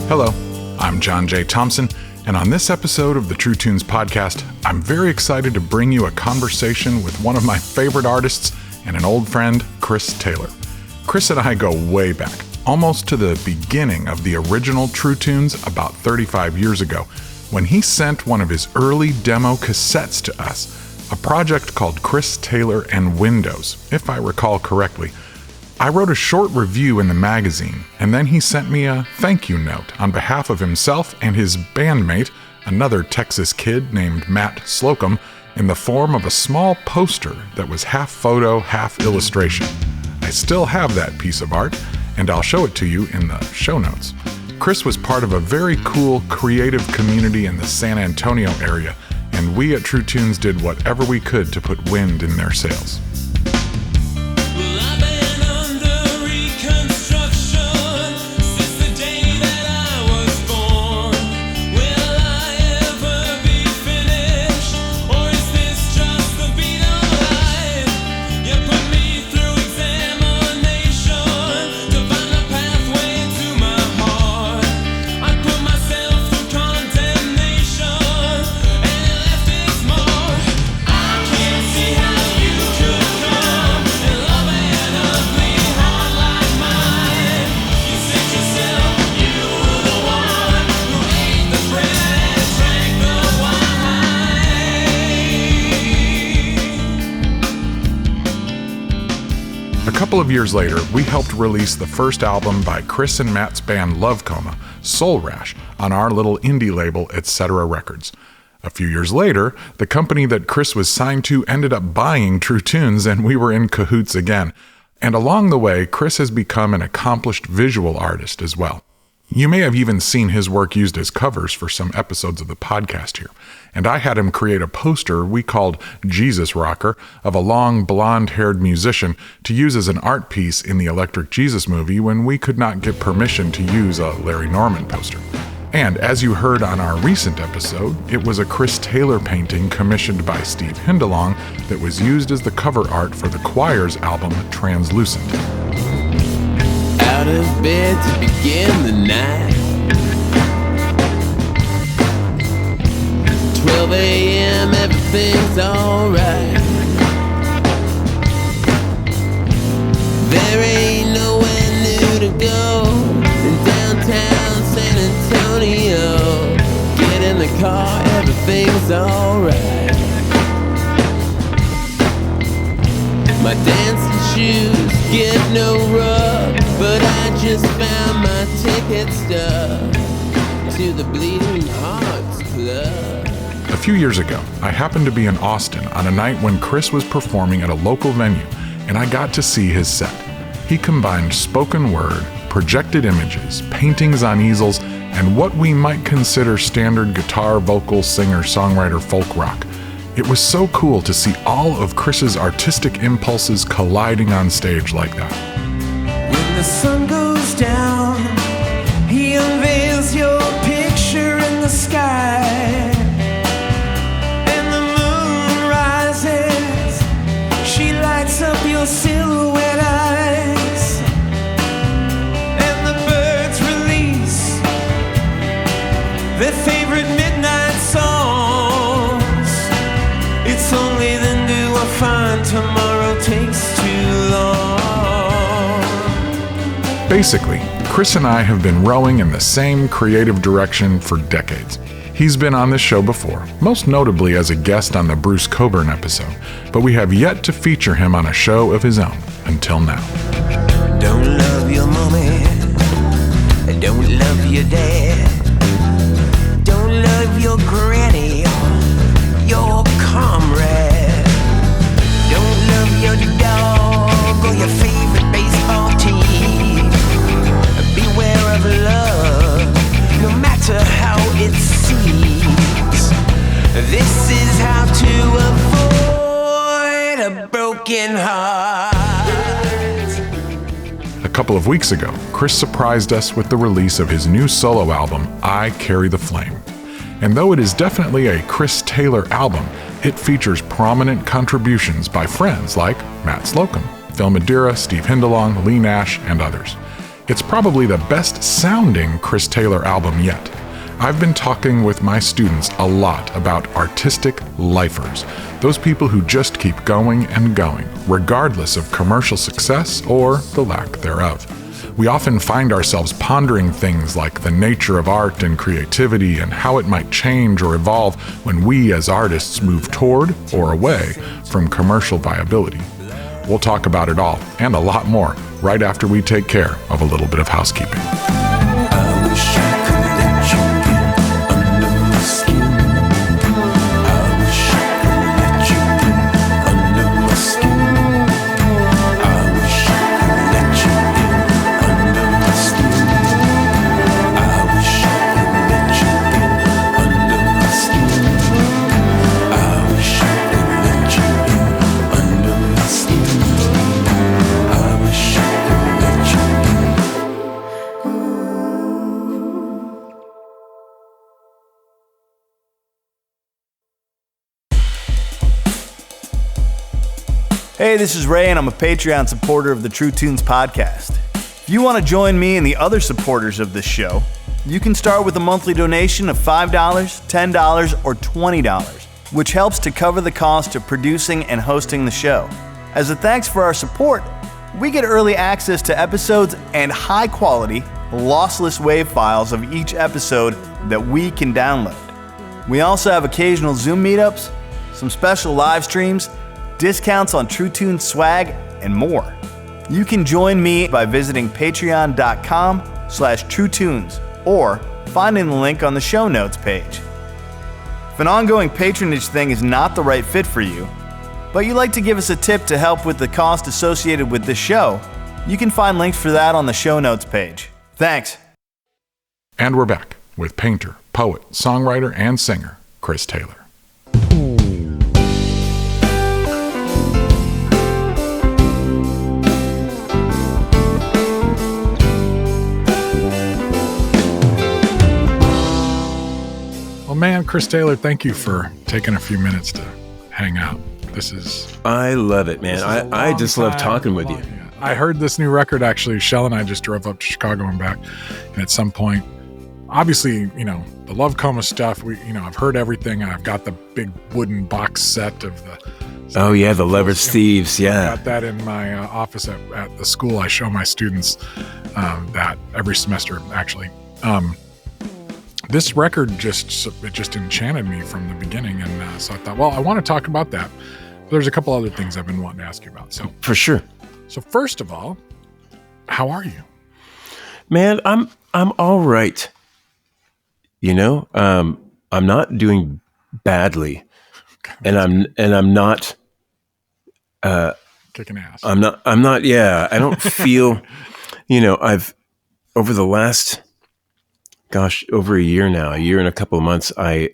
Hello, I'm John J. Thompson, and on this episode of the True Tunes podcast, I'm very excited to bring you a conversation with one of my favorite artists and an old friend, Chris Taylor. Chris and I go way back, almost to the beginning of the original True Tunes about 35 years ago, when he sent one of his early demo cassettes to us, a project called Chris Taylor and Windows, if I recall correctly. I wrote a short review in the magazine, and then he sent me a thank you note on behalf of himself and his bandmate, another Texas kid named Matt Slocum, in the form of a small poster that was half photo, half illustration. I still have that piece of art, and I'll show it to you in the show notes. Chris was part of a very cool, creative community in the San Antonio area, and we at True Tunes did whatever we could to put wind in their sails. A couple of years later, we helped release the first album by Chris and Matt's band Love Coma, Soul Rash, on our little indie label, Etc. Records. A few years later, the company that Chris was signed to ended up buying True Tunes, and we were in cahoots again. And along the way, Chris has become an accomplished visual artist as well. You may have even seen his work used as covers for some episodes of the podcast here. And I had him create a poster we called Jesus Rocker of a long blonde-haired musician to use as an art piece in the Electric Jesus movie when we could not get permission to use a Larry Norman poster. And as you heard on our recent episode, it was a Chris Taylor painting commissioned by Steve Hindalong that was used as the cover art for the Choir's album Translucent. Out of bed to begin the night, 12 a.m. everything's alright. There ain't nowhere new to go in downtown San Antonio. Get in the car, everything's alright. My dancing shoes get no rub, but I just found my ticket stub to the Bleeding Hearts Club. A few years ago, I happened to be in Austin on a night when Chris was performing at a local venue, and I got to see his set. He combined spoken word, projected images, paintings on easels, and what we might consider standard guitar, vocal, singer, songwriter, folk rock. It was so cool to see all of Chris's artistic impulses colliding on stage like that. When the sun goes down, he unveils your picture in the sky. And the moon rises, she lights up your silhouette eyes. And the birds release their favorite midnight songs. It's only then do I find tomorrow takes too long. Basically, Chris and I have been rowing in the same creative direction for decades. He's been on this show before, most notably as a guest on the Bruce Cockburn episode, but we have yet to feature him on a show of his own until now. Don't love your mommy, don't love your dad, don't love your granny or your comrade, don't love your dog or your favorite baseball team. Beware of love, no matter how it seems. This is how to avoid a broken heart. A couple of weeks ago, Chris surprised us with the release of his new solo album, I Carry the Flame. And though it is definitely a Chris Taylor album, it features prominent contributions by friends like Matt Slocum, Phil Madeira, Steve Hindalong, Lee Nash, and others. It's probably the best sounding Chris Taylor album yet. I've been talking with my students a lot about artistic lifers, those people who just keep going and going, regardless of commercial success or the lack thereof. We often find ourselves pondering things like the nature of art and creativity and how it might change or evolve when we as artists move toward or away from commercial viability. We'll talk about it all and a lot more right after we take care of a little bit of housekeeping. Hey, this is Ray, and I'm a Patreon supporter of the True Tunes podcast. If you want to join me and the other supporters of this show, you can start with a monthly donation of $5, $10, or $20, which helps to cover the cost of producing and hosting the show. As a thanks for our support, we get early access to episodes and high-quality, lossless WAV files of each episode that we can download. We also have occasional Zoom meetups, some special live streams, discounts on True Tunes swag, and more. You can join me by visiting patreon.com/TrueTunes or finding the link on the show notes page. If an ongoing patronage thing is not the right fit for you, but you'd like to give us a tip to help with the cost associated with this show, you can find links for that on the show notes page. Thanks. And we're back with painter, poet, songwriter, and singer Chris Taylor. Man, Chris Taylor, thank you for taking a few minutes to hang out. I love it, man. I just love talking with you. I heard this new record, actually. Shell and I just drove up to Chicago and back. And at some point, obviously, the Love Coma stuff, I've heard everything. I've got the big wooden box set of the... Oh, yeah, the Lover's Thieves, yeah. I got that in my office at the school. I show my students that every semester, actually. This record just enchanted me from the beginning, and so I thought, well, I want to talk about that. But there's a couple other things I've been wanting to ask you about. So for sure. So first of all, how are you? Man, I'm all right. I'm not doing badly, and I'm not kicking ass. I'm not. Yeah, I don't feel. I've over the last. Gosh, over a year now, a year and a couple of months, I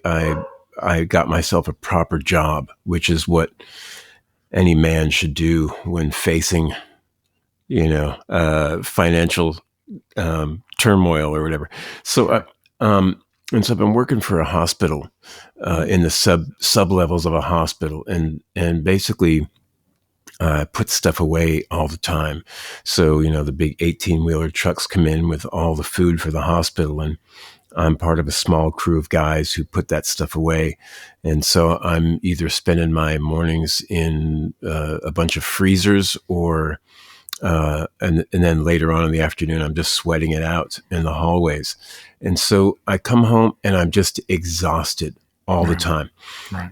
got myself a proper job, which is what any man should do when facing, financial turmoil or whatever. So, and so I've been working for a hospital in the sub levels of a hospital, and basically put stuff away all the time. So, the big 18-wheeler trucks come in with all the food for the hospital, and I'm part of a small crew of guys who put that stuff away. And so I'm either spending my mornings in a bunch of freezers or, and then later on in the afternoon, I'm just sweating it out in the hallways. And so I come home and I'm just exhausted all the time. Right.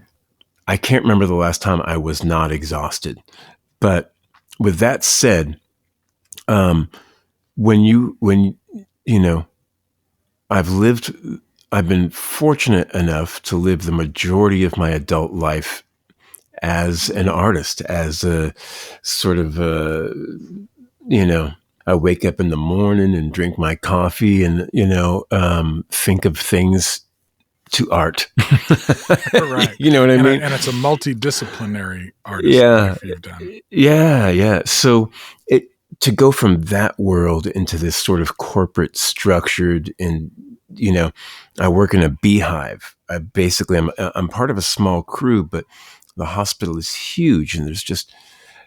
I can't remember the last time I was not exhausted. But with that said, when I've been fortunate enough to live the majority of my adult life as an artist, as a sort of, I wake up in the morning and drink my coffee and, think of things to art. Right. You know what I mean? And it's a multidisciplinary artist life you've done. Yeah. So to go from that world into this sort of corporate structured and, I work in a beehive. I'm part of a small crew, but the hospital is huge and there's just,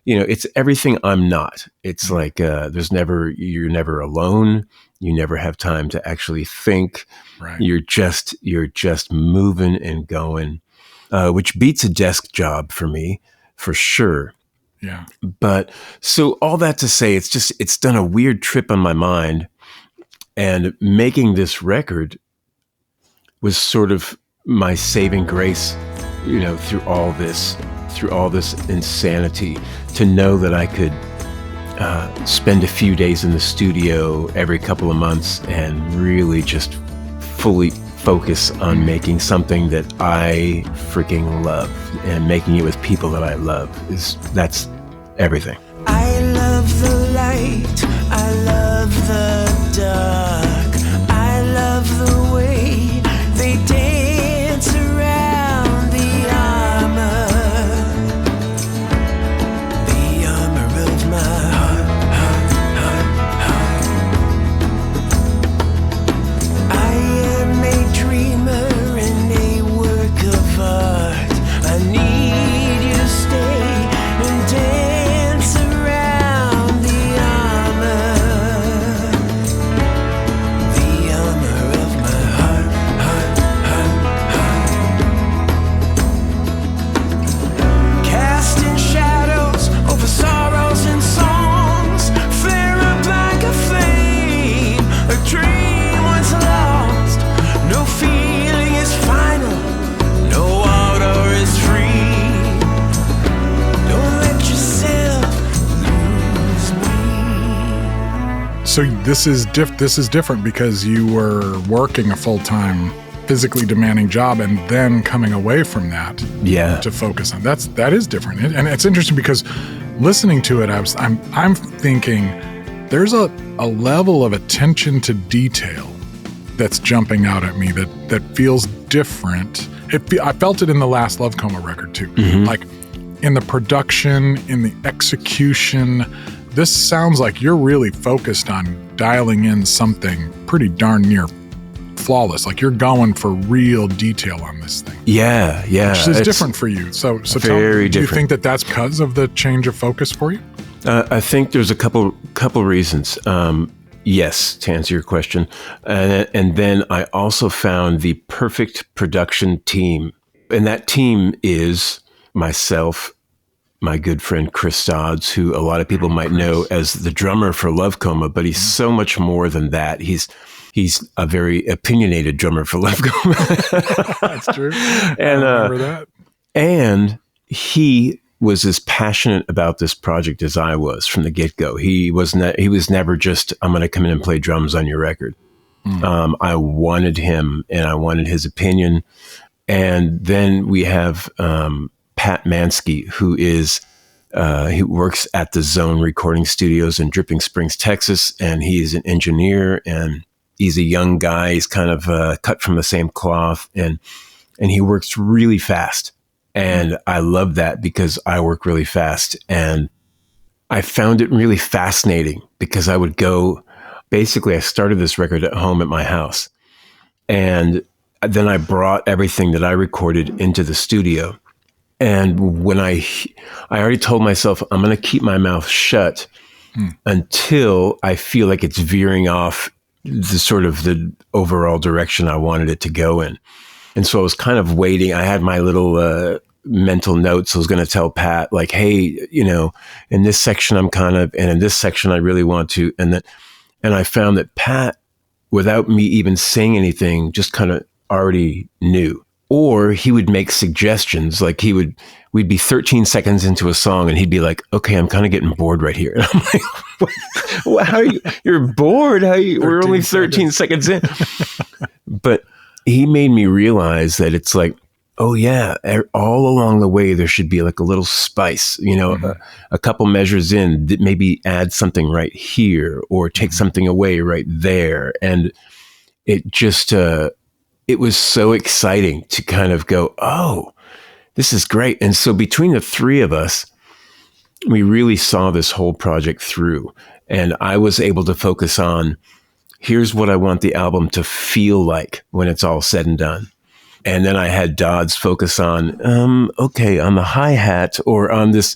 it's everything I'm not. It's like you're never alone. You never have time to actually think. Right. You're just moving and going, which beats a desk job for me, for sure. Yeah. But so all that to say, it's done a weird trip on my mind, and making this record was sort of my saving grace, through all this insanity, to know that I could spend a few days in the studio every couple of months and really just fully focus on making something that I freaking love, and making it with people that I love. That's everything. I love the light, I love the dark, I love the way they dance around the armor of my heart. I am a dreamer and a work of art. I need you to stay and dance around the armor of my heart. Casting shadows over sorrows and songs, flare up like a flame, a dream once lost. No feeling is final, no water is free. Don't let yourself lose me. So this is different because you were working a full-time, physically demanding job and then coming away from that to focus on. That is different. And it's interesting because listening to it, I'm thinking there's a level of attention to detail that's jumping out at me that feels different. I felt it in the last Love Coma record too. Like in the production, in the execution, this sounds like you're really focused on dialing in something pretty darn near flawless. Like you're going for real detail on this thing. Yeah. Which is different for you. So very do you different. think that that's because of the change of focus for you? I think there's a couple reasons. Yes, to answer your question. And then I also found the perfect production team. And that team is myself, my good friend Chris Dodds, who a lot of people might know as the drummer for Love Coma, but he's so much more than that. He's a very opinionated drummer for Love Coma. That's true. And I remember that. And he was as passionate about this project as I was from the get-go. He was never just, I'm going to come in and play drums on your record. I wanted him and I wanted his opinion. And then we have Pat Mansky, who he works at the Zone Recording Studios in Dripping Springs, Texas, and he's an engineer and he's a young guy. He's kind of cut from the same cloth, and he works really fast. And I love that because I work really fast. And I found it really fascinating because I would go, basically I started this record at home at my house. And then I brought everything that I recorded into the studio. And when I already told myself, I'm going to keep my mouth shut until I feel like it's veering off the overall direction I wanted it to go in. And so I was kind of waiting. I had my little mental notes. I was going to tell Pat, like, hey, in this section I'm and in this section I really want to. And I found that Pat, without me even saying anything, just kind of already knew. Or he would make suggestions, like we'd be 13 seconds into a song and he'd be like, okay, I'm kind of getting bored right here. And I'm like, you're bored? We're only 13 seconds in. But he made me realize that it's like, oh yeah, all along the way, there should be like a little spice, a couple measures in that maybe add something right here or take something away right there. And it just, it was so exciting to kind of go, oh, this is great. And so between the three of us, we really saw this whole project through. And I was able to focus on, here's what I want the album to feel like when it's all said and done. And then I had Dodds focus on, okay, on the hi-hat or on this,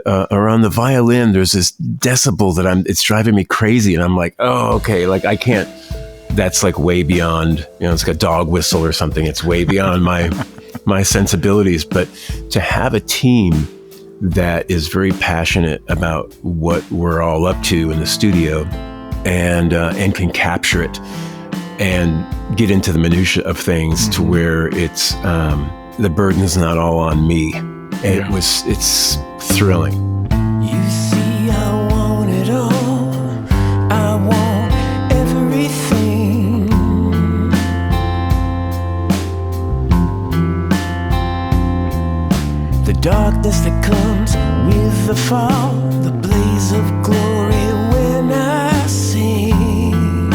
or on the violin, there's this decibel that it's driving me crazy. And I'm like, oh, okay, like I can't, that's like way beyond, it's like a dog whistle or something. It's way beyond my sensibilities. But to have a team that is very passionate about what we're all up to in the studio and can capture it and get into the minutia of things to where it's the burden's not all on me. It's thrilling. You see, I want it all. I want everything. The darkness that comes with the fall, the blaze of glory when I sing.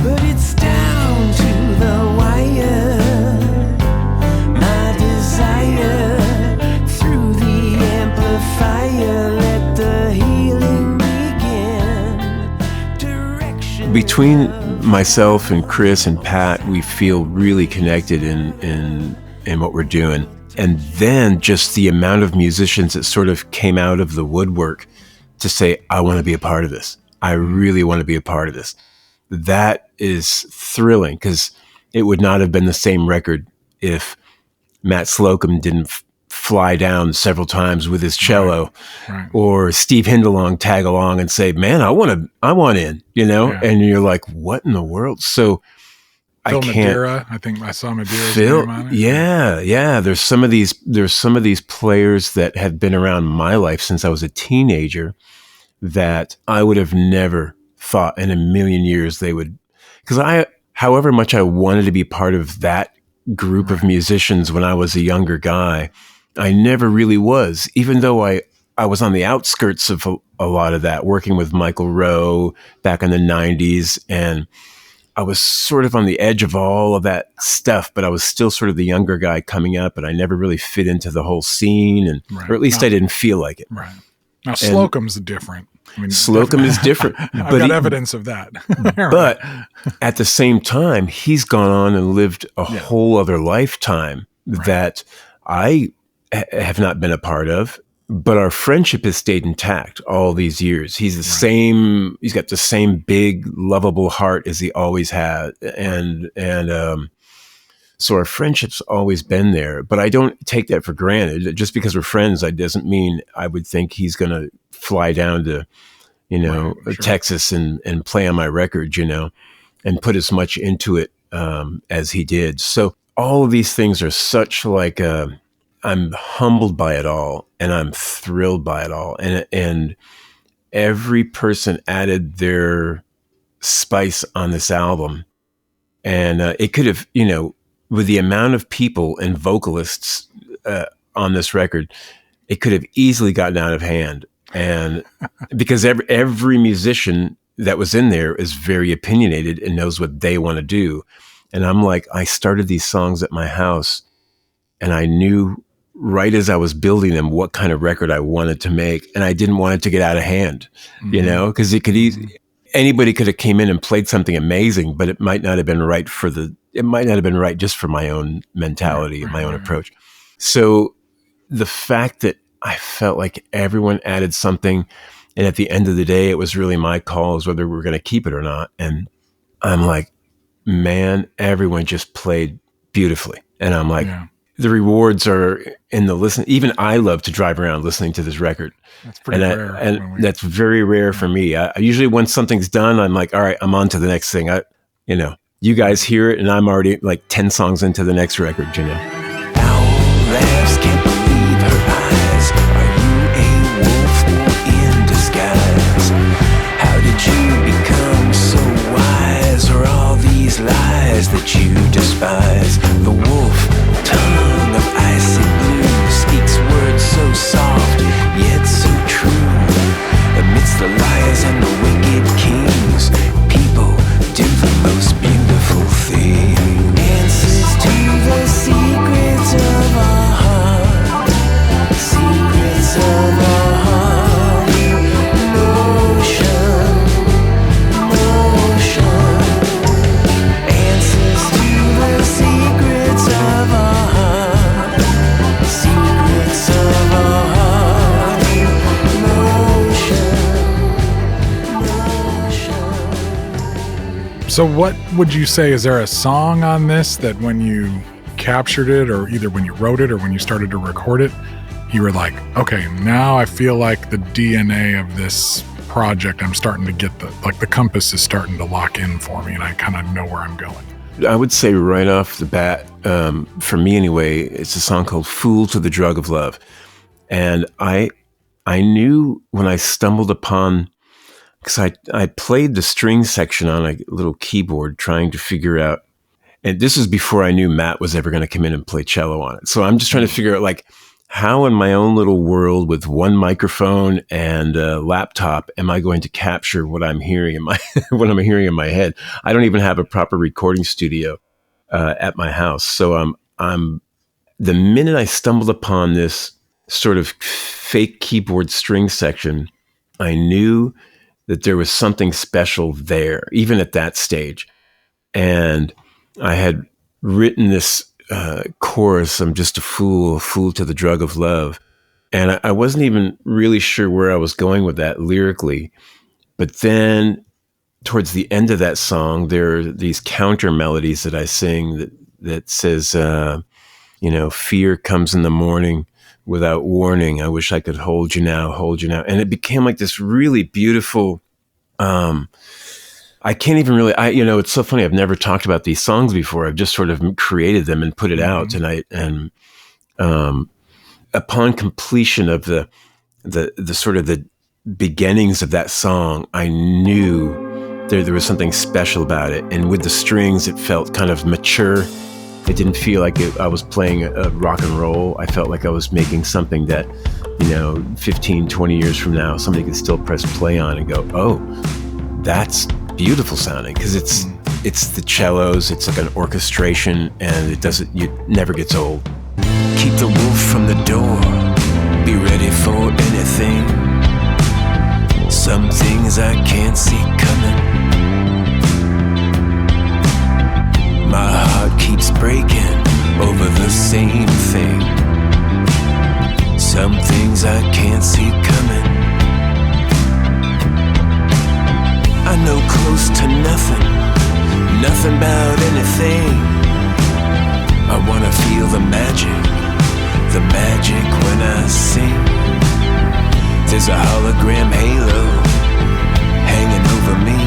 But it's down to the wire, my desire, through the amplifier, let the healing begin. Direction. Between myself and Chris and Pat, we feel really connected in what we're doing. And then just the amount of musicians that sort of came out of the woodwork to say, I want to be a part of this. I really want to be a part of this. That is thrilling, because it would not have been the same record if Matt Slocum didn't fly down several times with his cello, Right. or Steve Hindalong tag along and say, man, I want in, Yeah. and you're like, what in the world? So Phil I can't. Madeira, I think I saw Madeira's Phil, name on it. yeah. There's some of these players that have been around my life since I was a teenager that I would have never thought in a million years they would, because however much I wanted to be part of that group of musicians when I was a younger guy, I never really was, even though I was on the outskirts of a lot of that, working with Michael Rowe back in the 90s. And I was sort of on the edge of all of that stuff, but I was still sort of the younger guy coming up, and I never really fit into the whole scene, or at least I didn't feel like it. Right. Now, Slocum's different. I mean, Slocum is different. I've got evidence of that. But at the same time, he's gone on and lived a whole other lifetime that I have not been a part of. But our friendship has stayed intact all these years. He's the same. He's got the same big, lovable heart as he always had, and so our friendship's always been there. But I don't take that for granted. Just because we're friends, that doesn't mean I would think he's going to fly down to, Texas and play on my record, and put as much into it as he did. So all of these things are such like I'm humbled by it all, and I'm thrilled by it all. And every person added their spice on this album. And it could have, with the amount of people and vocalists on this record, it could have easily gotten out of hand. And because every musician that was in there is very opinionated and knows what they want to do. And I'm like, I started these songs at my house, and I knew right as I was building them what kind of record I wanted to make, and I didn't want it to get out of hand, because it could anybody could have came in and played something amazing, but it might not have been right it might not have been right just for my own mentality and my own approach. So the fact that I felt like everyone added something, and at the end of the day, it was really my call as whether we were going to keep it or not. And I'm like, man, everyone just played beautifully. And I'm like, the rewards are in the listen. Even I love to drive around listening to this record. That's pretty rare. And that's very rare for me. I usually, when something's done, I'm like, all right, I'm on to the next thing. You guys hear it, and I'm already like 10 songs into the next record, Owls can't believe her eyes. Are you a wolf or in disguise? How did you become so wise? Are all these lies that you despise? The wolf, tongue of icy blue, speaks words so soft, yet so true. Amidst the liars and the wicked kings, people do the most beautiful thing. Answers to the secrets of our heart. So what would you say, is there a song on this that when you captured it, or either when you wrote it or when you started to record it, you were like, okay, now I feel like the DNA of this project, I'm starting to get the compass is starting to lock in for me and I kind of know where I'm going? I would say right off the bat, for me anyway, it's a song called Fool to the Drug of Love. And I knew when I stumbled upon, because I played the string section on a little keyboard trying to figure out, and this is before I knew Matt was ever going to come in and play cello on it. So I'm just trying to figure out, like, how in my own little world with one microphone and a laptop am I going to capture what I'm hearing in my what I'm hearing in my head? I don't even have a proper recording studio at my house. So I'm the minute I stumbled upon this sort of fake keyboard string section, I knew that there was something special there, even at that stage. And I had written this chorus, I'm just a fool to the drug of love. And I wasn't even really sure where I was going with that lyrically. But then towards the end of that song, there are these counter melodies that I sing that says, fear comes in the morning without warning. I wish I could hold you now. And it became like this really beautiful, I can't even really, it's so funny. I've never talked about these songs before. I've just sort of created them and put it out. And upon completion of the sort of the beginnings of that song, I knew there was something special about it. And with the strings, it felt kind of mature. It didn't feel like I was playing a rock and roll. I felt like I was making something that, 15, 20 years from now, somebody could still press play on and go, oh, that's beautiful sounding, because it's the cellos, it's like an orchestration, and it never gets old. Keep the wolf from the door, be ready for anything. Some things I can't see coming. My heart keeps breaking over the same thing. Some things I can't see coming. I know close to nothing about anything. I wanna feel the magic when I sing. There's a hologram halo hanging over me.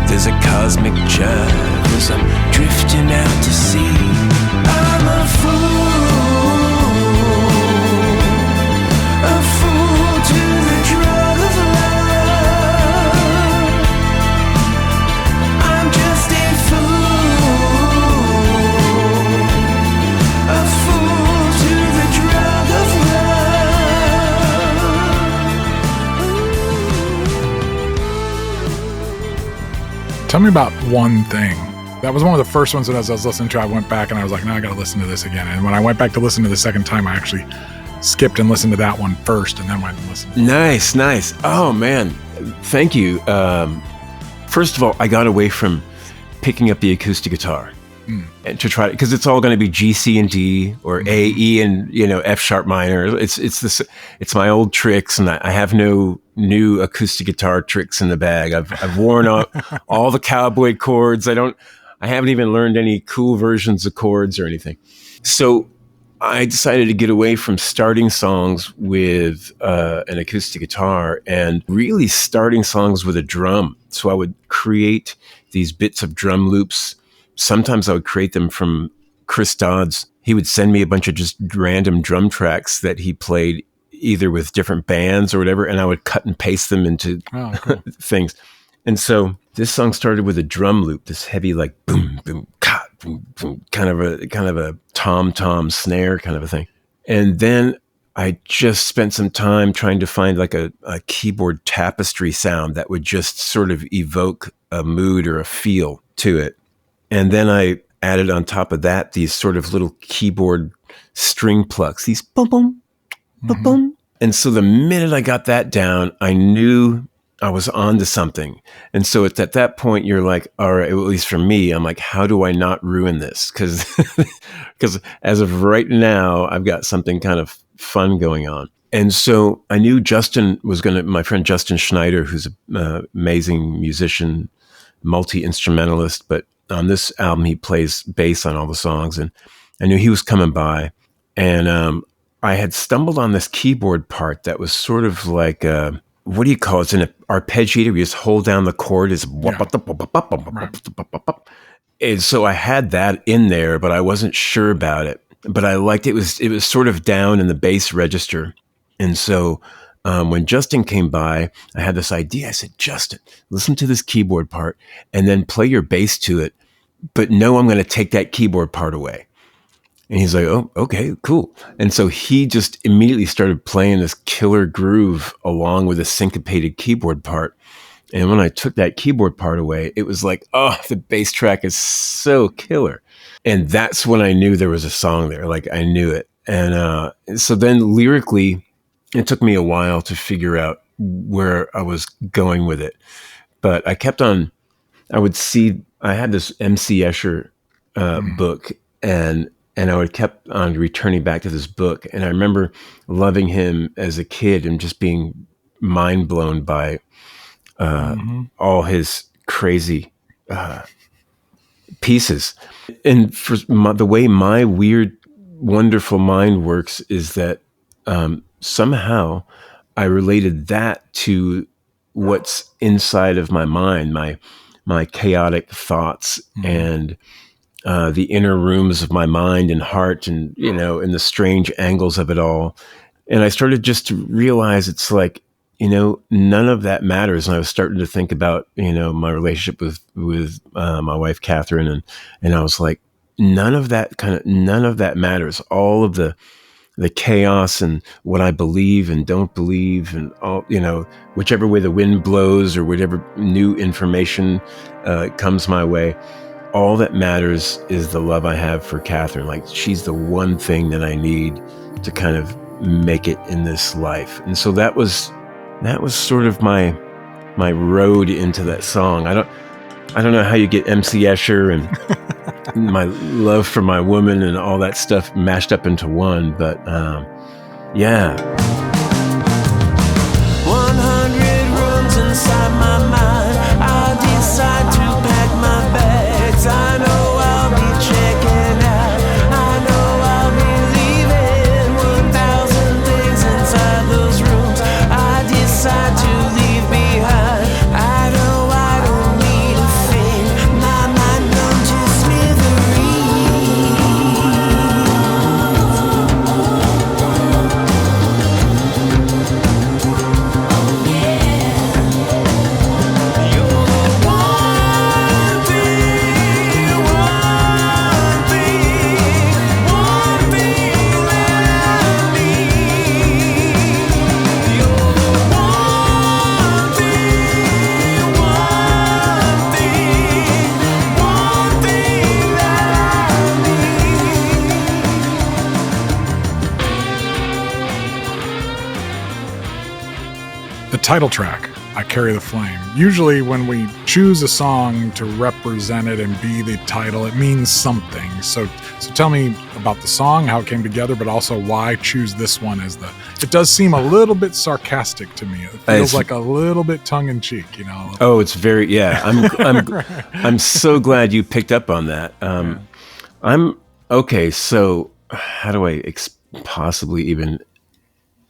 There's a cosmic jive as I'm drifting out to sea. I'm a fool to the drug of love. I'm just a fool to the drug of love. Tell me about one thing. That was one of the first ones that as I was listening to, I went back and I was like, no, I got to listen to this again. And when I went back to listen to the second time, I actually skipped and listened to that one first and then went and listened. Nice. Oh, man. Thank you. First of all, I got away from picking up the acoustic guitar and to try, because it's all going to be G, C, and D, or A, E, and F sharp minor. It's my old tricks, and I have no new acoustic guitar tricks in the bag. I've worn all the cowboy chords. I haven't even learned any cool versions of chords or anything. So I decided to get away from starting songs with an acoustic guitar and really starting songs with a drum. So I would create these bits of drum loops. Sometimes I would create them from Chris Dodd's. He would send me a bunch of just random drum tracks that he played either with different bands or whatever, and I would cut and paste them into cool. things. And so this song started with a drum loop, this heavy, like boom, boom, ka, boom, boom, kind of a tom-tom snare kind of a thing. And then I just spent some time trying to find like a keyboard tapestry sound that would just sort of evoke a mood or a feel to it. And then I added on top of that these sort of little keyboard string plucks, these boom, boom, boom, boom. And so the minute I got that down, I knew I was onto something. And so at that point, you're like, all right, at least for me, I'm like, how do I not ruin this? Because as of right now, I've got something kind of fun going on. And so I knew my friend Justin Schneider, who's an amazing musician, multi-instrumentalist, but on this album, he plays bass on all the songs. And I knew he was coming by. And I had stumbled on this keyboard part that was sort of like, what do you call it? It's an arpeggiator. You just hold down the chord. It's and so I had that in there, but I wasn't sure about it. But I liked it. It was sort of down in the bass register. And so when Justin came by, I had this idea. I said, Justin, listen to this keyboard part and then play your bass to it. But no, I'm going to take that keyboard part away. And he's like, oh, okay, cool. And so he just immediately started playing this killer groove along with a syncopated keyboard part. And when I took that keyboard part away, it was like, oh, the bass track is so killer. And that's when I knew there was a song there. Like, I knew it. And so then lyrically, it took me a while to figure out where I was going with it. But I kept on, I had this MC Escher book, and I would kept on returning back to this book. And I remember loving him as a kid and just being mind blown by all his crazy pieces. And for the way my weird, wonderful mind works is that somehow I related that to what's inside of my mind, my chaotic thoughts and the inner rooms of my mind and heart, and and the strange angles of it all. And I started just to realize it's like, none of that matters. And I was starting to think about, my relationship with my wife, Catherine. And I was like, none of that matters. All of the chaos and what I believe and don't believe and all, whichever way the wind blows or whatever new information comes my way, all that matters is the love I have for Catherine. Like, she's the one thing that I need to kind of make it in this life. And so that was sort of my road into that song. I don't know how you get MC Escher and my love for my woman and all that stuff mashed up into one, but yeah. 100 rooms inside my mind. I decide to pack my bags. I know I'll be checking out. I know I'll be leaving. 1,000 things inside those rooms I decide to leave behind. I know I don't need a thing. My mind blown to smithereens. The title track, I Carry the Flame. Usually when we choose a song to represent it and be the title, it means something. So tell me about the song, how it came together, but also why choose this one as it does seem a little bit sarcastic to me. It feels like a little bit tongue-in-cheek, Oh, it's very, yeah. I'm so glad you picked up on that. Okay, so how do I possibly even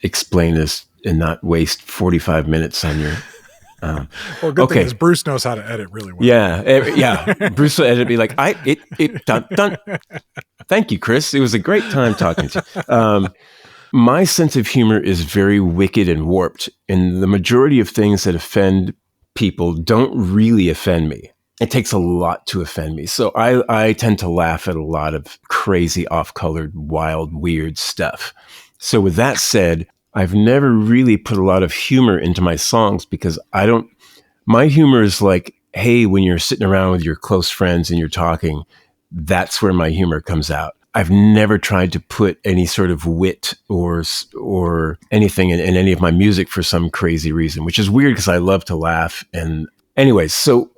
explain this and not waste 45 minutes on your... Well, good thing is Bruce knows how to edit really well. Yeah. Bruce will edit, be like, dun. Thank you, Chris. It was a great time talking to you. My sense of humor is very wicked and warped, and the majority of things that offend people don't really offend me. It takes a lot to offend me. So I tend to laugh at a lot of crazy, off-colored, wild, weird stuff. So with that said, I've never really put a lot of humor into my songs because my humor is like, hey, when you're sitting around with your close friends and you're talking, that's where my humor comes out. I've never tried to put any sort of wit or anything in any of my music for some crazy reason, which is weird because I love to laugh. And anyways, so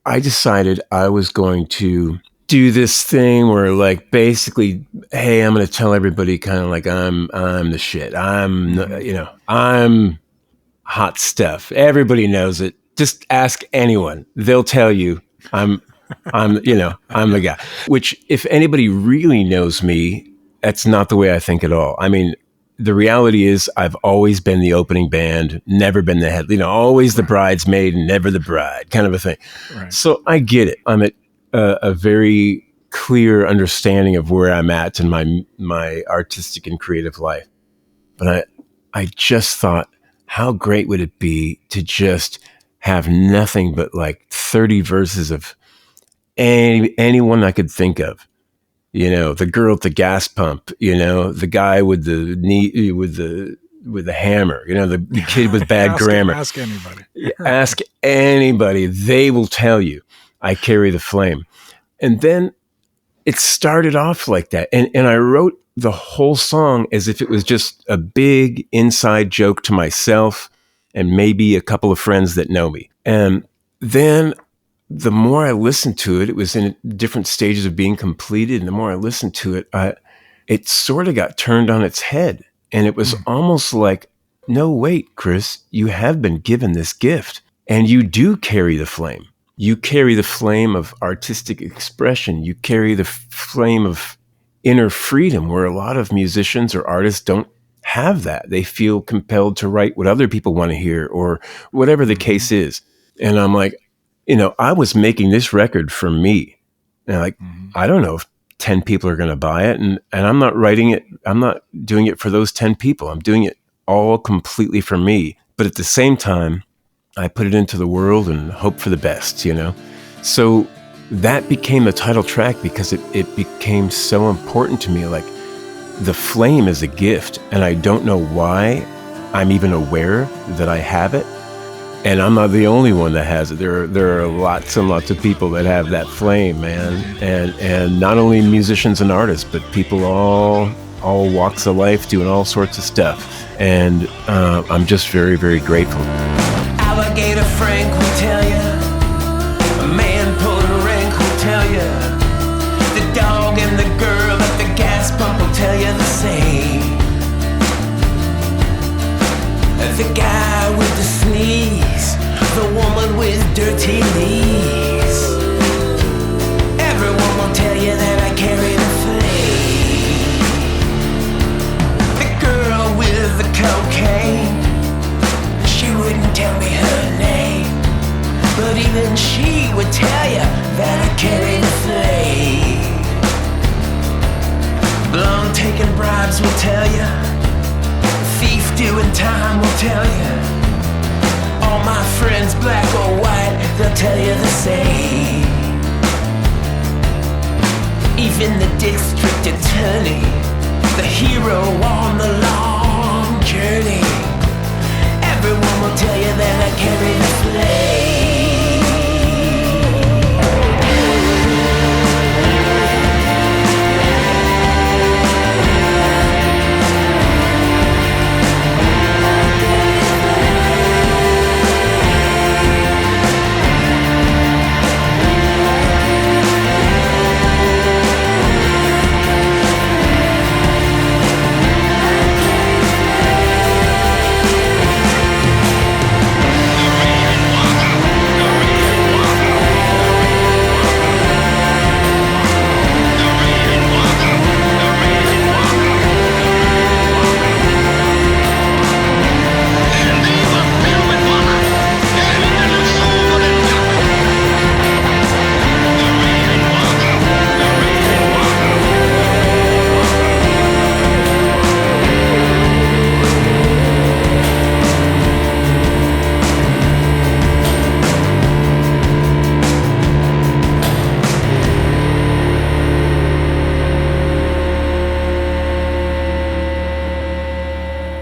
I decided I was going to do this thing where, like, basically, hey, I'm going to tell everybody kind of like I'm the shit. I'm hot stuff. Everybody knows it. Just ask anyone. They'll tell you I'm the guy. Which, if anybody really knows me, that's not the way I think at all. I mean, the reality is I've always been the opening band, never been the head, always the bridesmaid and never the bride, kind of a thing. Right. So I get it. I'm at a very clear understanding of where I'm at in my artistic and creative life. But I just thought, how great would it be to just have nothing but like 30 verses of anyone I could think of. The girl at the gas pump, the guy with the knee, with the hammer, the kid with bad grammar. Ask anybody. Ask anybody. They will tell you I carry the flame. And then it started off like that. And I wrote the whole song as if it was just a big inside joke to myself and maybe a couple of friends that know me. And then the more I listened to it, it was in different stages of being completed. And the more I listened to it, it sort of got turned on its head. And it was almost like, no, wait, Chris, you have been given this gift and you do carry the flame. You carry the flame of artistic expression. You carry the flame of inner freedom, where a lot of musicians or artists don't have that. They feel compelled to write what other people want to hear or whatever the case is. And I'm like, I was making this record for me. And I don't know if 10 people are going to buy it. And I'm not writing it. I'm not doing it for those 10 people. I'm doing it all completely for me. But at the same time, I put it into the world and hope for the best, So that became the title track because it became so important to me. Like, the flame is a gift, and I don't know why I'm even aware that I have it. And I'm not the only one that has it. There are lots and lots of people that have that flame, man. And not only musicians and artists, but people all walks of life doing all sorts of stuff. And I'm just very, very grateful. Alligator Frank will tell you, a man pulling rank will tell you, the dog and the girl at the gas pump will tell you the same. The guy with the sneeze, the woman with dirty knees, everyone will tell you that I carry the flame. The girl with the cocaine, she wouldn't tell me her name, but even she would tell you that I carry the flame. Blonde taking bribes will tell you, thief doing time will tell you, all my friends black or white, they'll tell you the same. Even the district attorney, the hero on the long journey, everyone will tell you that I carry the flame.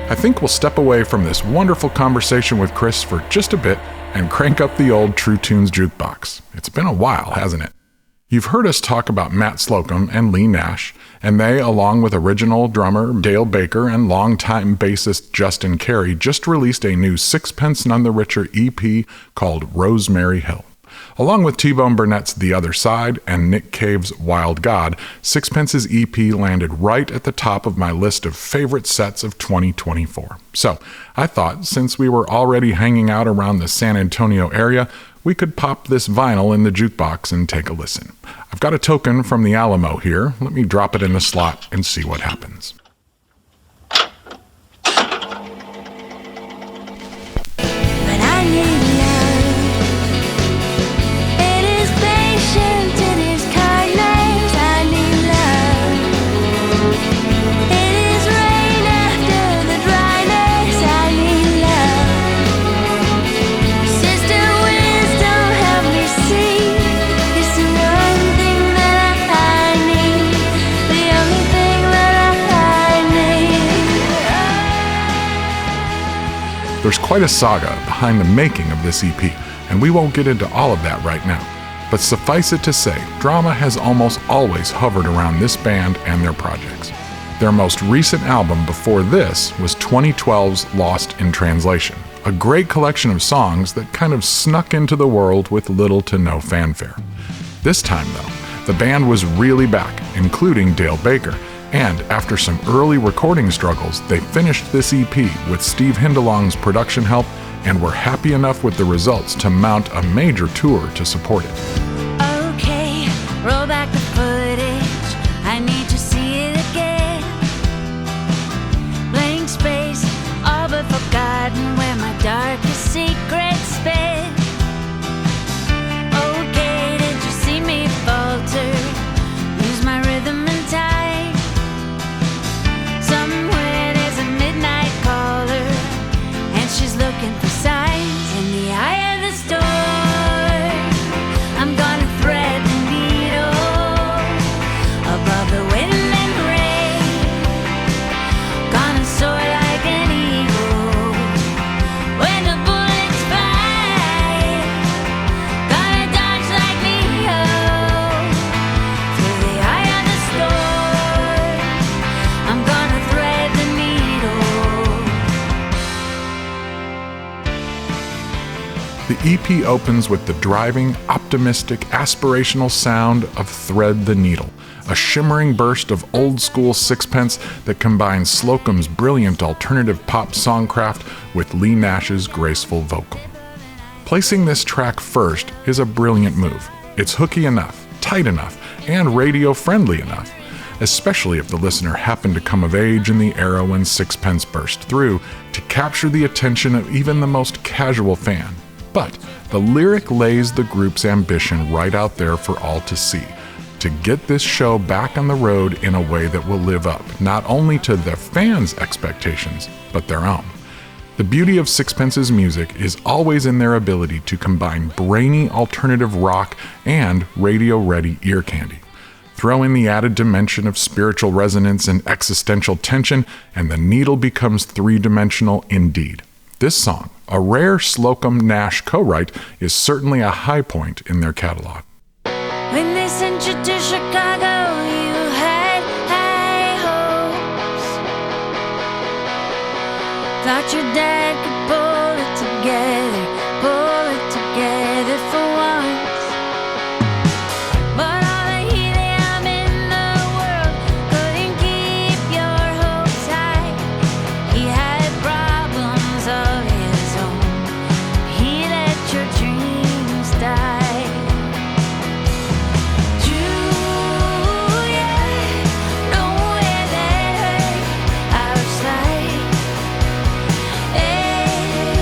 I think we'll step away from this wonderful conversation with Chris for just a bit and crank up the old True Tunes Jukebox. It's been a while, hasn't it? You've heard us talk about Matt Slocum and Lee Nash, and they, along with original drummer Dale Baker and longtime bassist Justin Carey, just released a new Sixpence None The Richer EP called Rosemary Hill. Along with T-Bone Burnett's The Other Side and Nick Cave's Wild God, Sixpence's EP landed right at the top of my list of favorite sets of 2024. So I thought, since we were already hanging out around the San Antonio area, we could pop this vinyl in the jukebox and take a listen. I've got a token from the Alamo here. Let me drop it in the slot and see what happens. There's quite a saga behind the making of this EP, and we won't get into all of that right now. But suffice it to say, drama has almost always hovered around this band and their projects. Their most recent album before this was 2012's Lost in Translation, a great collection of songs that kind of snuck into the world with little to no fanfare. This time, though, the band was really back, including Dale Baker, and after some early recording struggles, they finished this EP with Steve Hindalong's production help and were happy enough with the results to mount a major tour to support it. Okay, roll back the footage, I need to see it again. Blank space, all but forgotten where my darkest secrets been. Okay, did you see me falter, lose my rhythm and time? She's looking for signs in the eye of the storm. I'm gonna thread the needle above the wind and rain. Gonna soar like an eagle when the bullets fly. Gonna dodge like Neo through the eye of the storm. I'm gonna thread the needle. The EP opens with the driving, optimistic, aspirational sound of Thread the Needle, a shimmering burst of old-school Sixpence that combines Slocum's brilliant alternative pop songcraft with Lee Nash's graceful vocal. Placing this track first is a brilliant move. It's hooky enough, tight enough, and radio-friendly enough, especially if the listener happened to come of age in the era when Sixpence burst through to capture the attention of even the most casual fan. But the lyric lays the group's ambition right out there for all to see, to get this show back on the road in a way that will live up not only to their fans' expectations, but their own. The beauty of Sixpence's music is always in their ability to combine brainy alternative rock and radio-ready ear candy. Throw in the added dimension of spiritual resonance and existential tension, and the needle becomes three-dimensional indeed. This song, a rare Slocum-Nash co-write, is certainly a high point in their catalog. When they sent you to Chicago, you had high hopes. Thought your dad could pull it together for once. But all the helium in the world couldn't keep your hopes high. He had problems of his own. He let your dreams die. Julia, nowhere that hurt outside.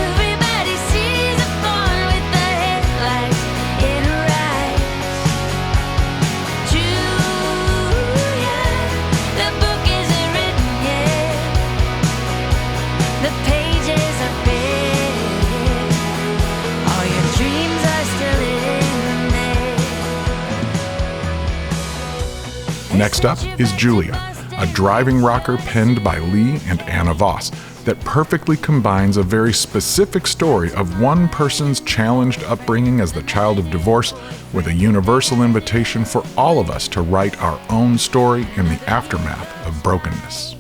Everybody sees a fawn with the headlights in her eyes. Julia, the book isn't written yet. The pages are faded. All your dreams are still in there. Next up is Julia, a driving rocker penned by Lee and Anna Voss that perfectly combines a very specific story of one person's challenged upbringing as the child of divorce with a universal invitation for all of us to write our own story in the aftermath of brokenness.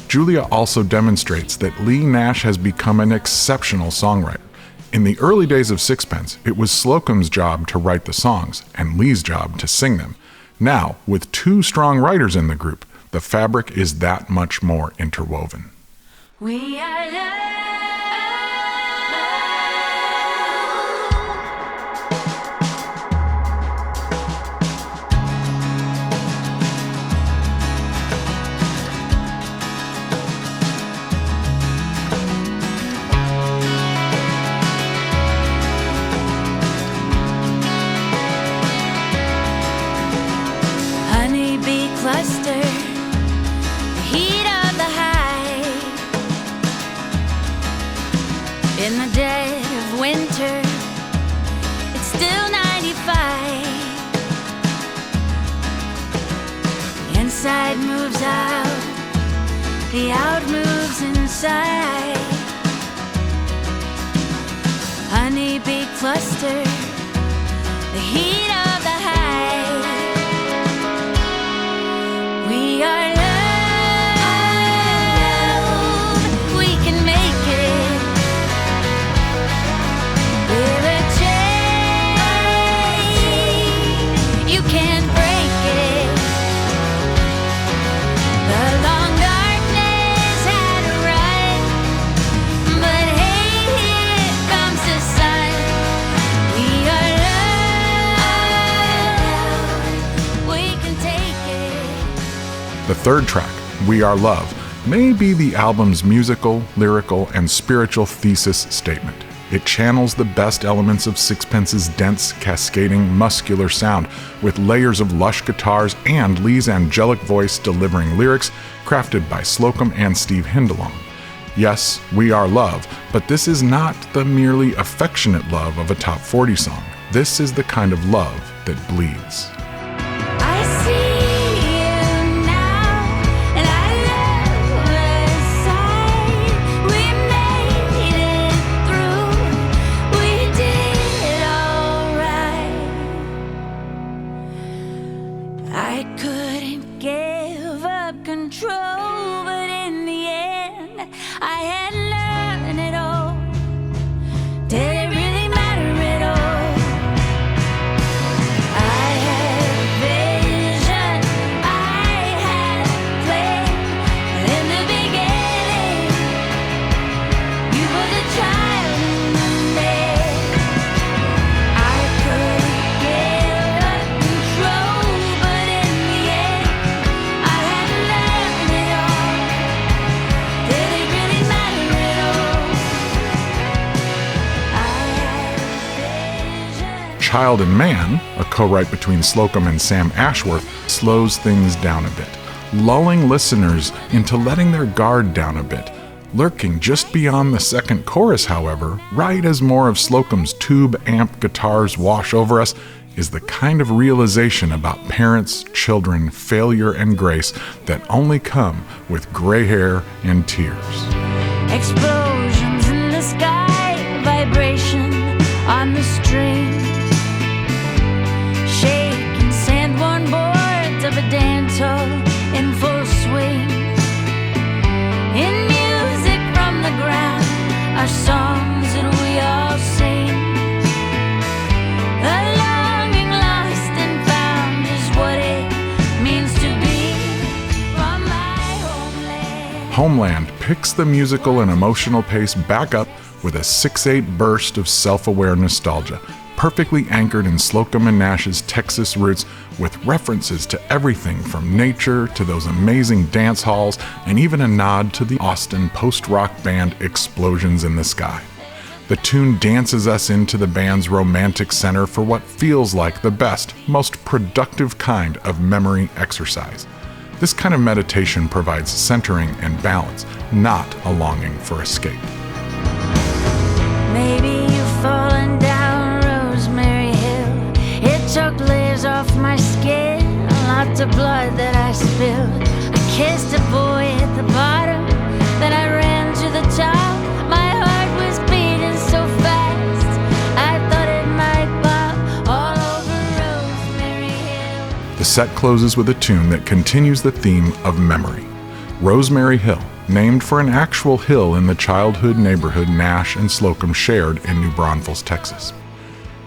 Julia also demonstrates that Lee Nash has become an exceptional songwriter. In the early days of Sixpence, it was Slocum's job to write the songs and Lee's job to sing them. Now, with two strong writers in the group, the fabric is that much more interwoven. We are love. In the dead of winter, it's still 95. The inside moves out, the out moves inside. Honeybee cluster, the heat of the hive. We are love, we can make it. We're a chain, you can't break it. The long darkness had a run, but hey, here comes the sun. We are love, we can take it. The third track, We Are Love, may be the album's musical, lyrical, and spiritual thesis statement. It channels the best elements of Sixpence's dense, cascading, muscular sound, with layers of lush guitars and Lee's angelic voice delivering lyrics crafted by Slocum and Steve Hindalong. Yes, We Are Love, but this is not the merely affectionate love of a top 40 song. This is the kind of love that bleeds. I see you now, and I love the sight. We made it through, we did alright. I couldn't give up control, but in the end, I had learned it all. Did it really matter at all? I had vision, I had plan. In the beginning, you were the child in the man. I couldn't give up control, but in the end, I had learned it all. Did it really matter at all? I had vision. Child and Man, a co-write between Slocum and Sam Ashworth, slows things down a bit, lulling listeners into letting their guard down a bit. Lurking just beyond the second chorus, however, right as more of Slocum's tube amp guitars wash over us, is the kind of realization about parents, children, failure, and grace that only come with gray hair and tears. Explosions in the sky, vibration on the string, shaking sandworn boards of a dance hall in full swing. In music from the ground are songs that we all sing. The longing lost and found is what it means to be from my homeland. Homeland picks the musical and emotional pace back up with a 6/8 burst of self-aware nostalgia, perfectly anchored in Slocum and Nash's Texas roots, with references to everything from nature to those amazing dance halls, and even a nod to the Austin post-rock band Explosions in the Sky. The tune dances us into the band's romantic center for what feels like the best, most productive kind of memory exercise. This kind of meditation provides centering and balance, not a longing for escape. Maybe you've fallen down Rosemary Hill. It took layers off my skin, lots of blood that I spilled. I kissed a boy at the bottom, then I ran to the top. My heart was beating so fast, I thought it might pop all over Rosemary Hill. The set closes with a tune that continues the theme of memory. Rosemary Hill, named for an actual hill in the childhood neighborhood Nash and Slocum shared in New Braunfels, Texas.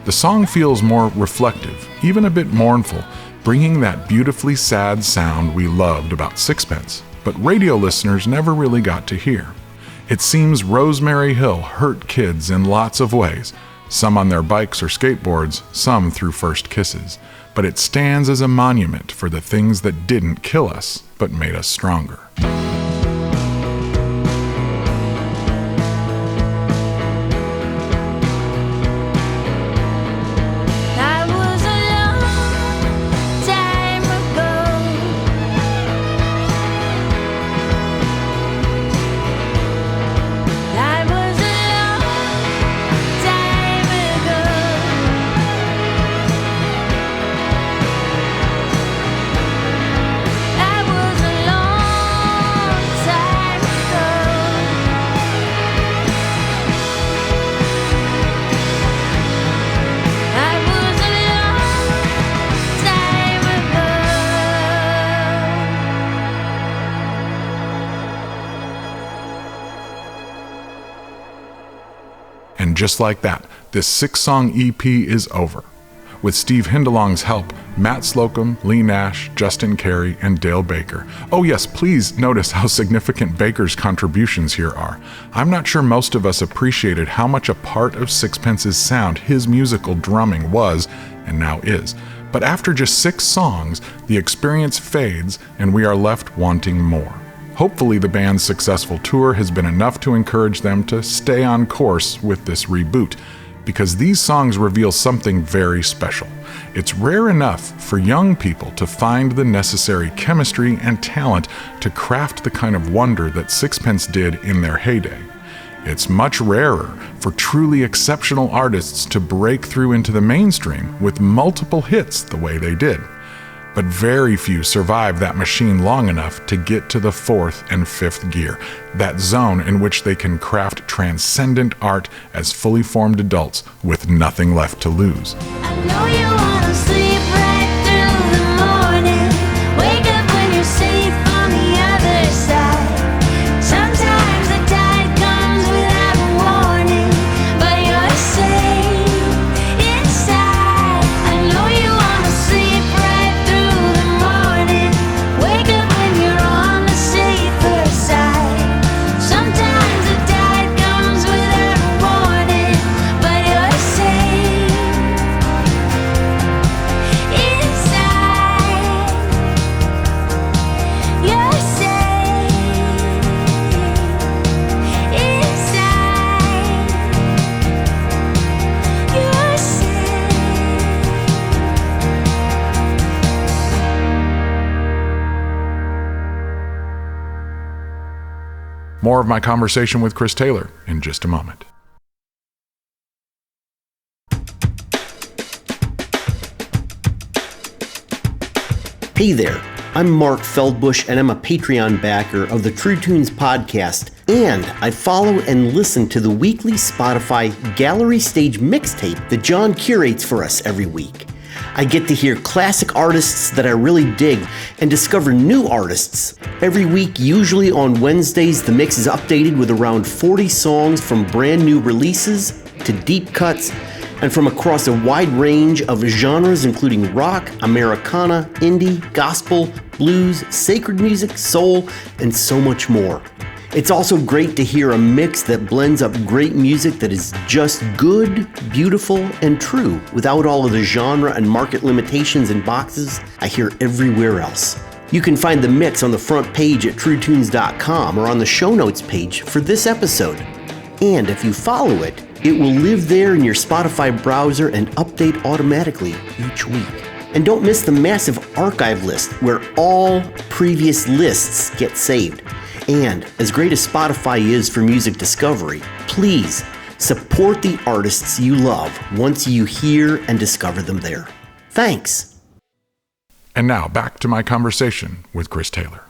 The song feels more reflective, even a bit mournful, bringing that beautifully sad sound we loved about Sixpence, but radio listeners never really got to hear. It seems Rosemary Hill hurt kids in lots of ways, some on their bikes or skateboards, some through first kisses, but it stands as a monument for the things that didn't kill us, but made us stronger. That was a long time ago. That was a long And just like that, this 6-song EP is over. With Steve Hindalong's help, Matt Slocum, Lee Nash, Justin Carey, and Dale Baker. Oh yes, please notice how significant Baker's contributions here are. I'm not sure most of us appreciated how much a part of Sixpence's sound his musical drumming was, and now is. But after just 6 songs, the experience fades and we are left wanting more. Hopefully the band's successful tour has been enough to encourage them to stay on course with this reboot, because these songs reveal something very special. It's rare enough for young people to find the necessary chemistry and talent to craft the kind of wonder that Sixpence did in their heyday. It's much rarer for truly exceptional artists to break through into the mainstream with multiple hits the way they did. But very few survive that machine long enough to get to the 4th and 5th gear, that zone in which they can craft transcendent art as fully formed adults with nothing left to lose. I know you wanna sleep right through the morning. Wake up when you're safe on the other side. Sometimes the tide comes without a warning, but you're safe inside. I know you wanna sleep right through the morning. Wake up when you're on the safer side. Sometimes the tide comes without a warning, but you're safe inside. You're safe inside. You're safe. More of my conversation with Chris Taylor in just a moment. Hey there, I'm Mark Feldbush and I'm a Patreon backer of the True Tunes podcast, and I follow and listen to the weekly Spotify Gallery Stage mixtape that John curates for us every week. I get to hear classic artists that I really dig and discover new artists. Every week, usually on Wednesdays, the mix is updated with around 40 songs from brand new releases to deep cuts and from across a wide range of genres including rock, Americana, indie, gospel, blues, sacred music, soul, and so much more. It's also great to hear a mix that blends up great music that is just good, beautiful, and true without all of the genre and market limitations and boxes I hear everywhere else. You can find the mix on the front page at truetunes.com or on the show notes page for this episode. And if you follow it, it will live there in your Spotify browser and update automatically each week. And don't miss the massive archive list where all previous lists get saved. And as great as Spotify is for music discovery, please support the artists you love once you hear and discover them there. Thanks. And now back to my conversation with Chris Taylor.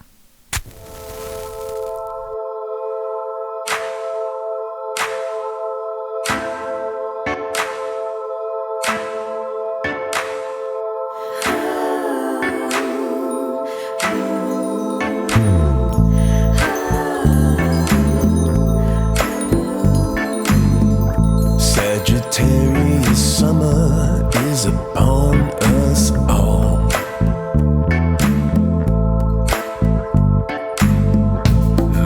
Sagittarius summer is upon us all.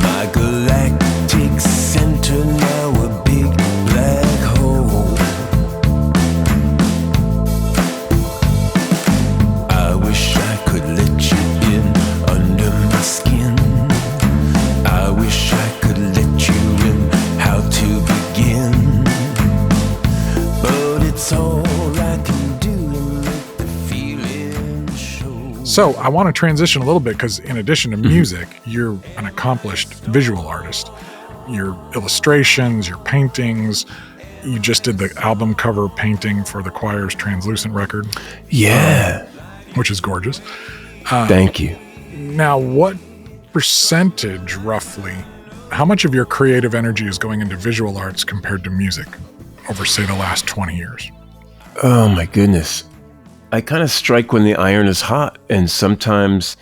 My galactic center now a big black hole. I wish I could let you in under my skin. I wish I could let you in. How to begin? But it's all I can do and make the feeling show. So I want to transition a little bit because in addition to music, you're an accomplished visual artist. Your illustrations, your paintings, you just did the album cover painting for the choir's Translucent record, Yeah. which is gorgeous. Thank you. Now, what percentage, roughly, how much of your creative energy is going into visual arts compared to music over, say, the last 20 years? Oh my goodness. I kind of strike when the iron is hot, and sometimes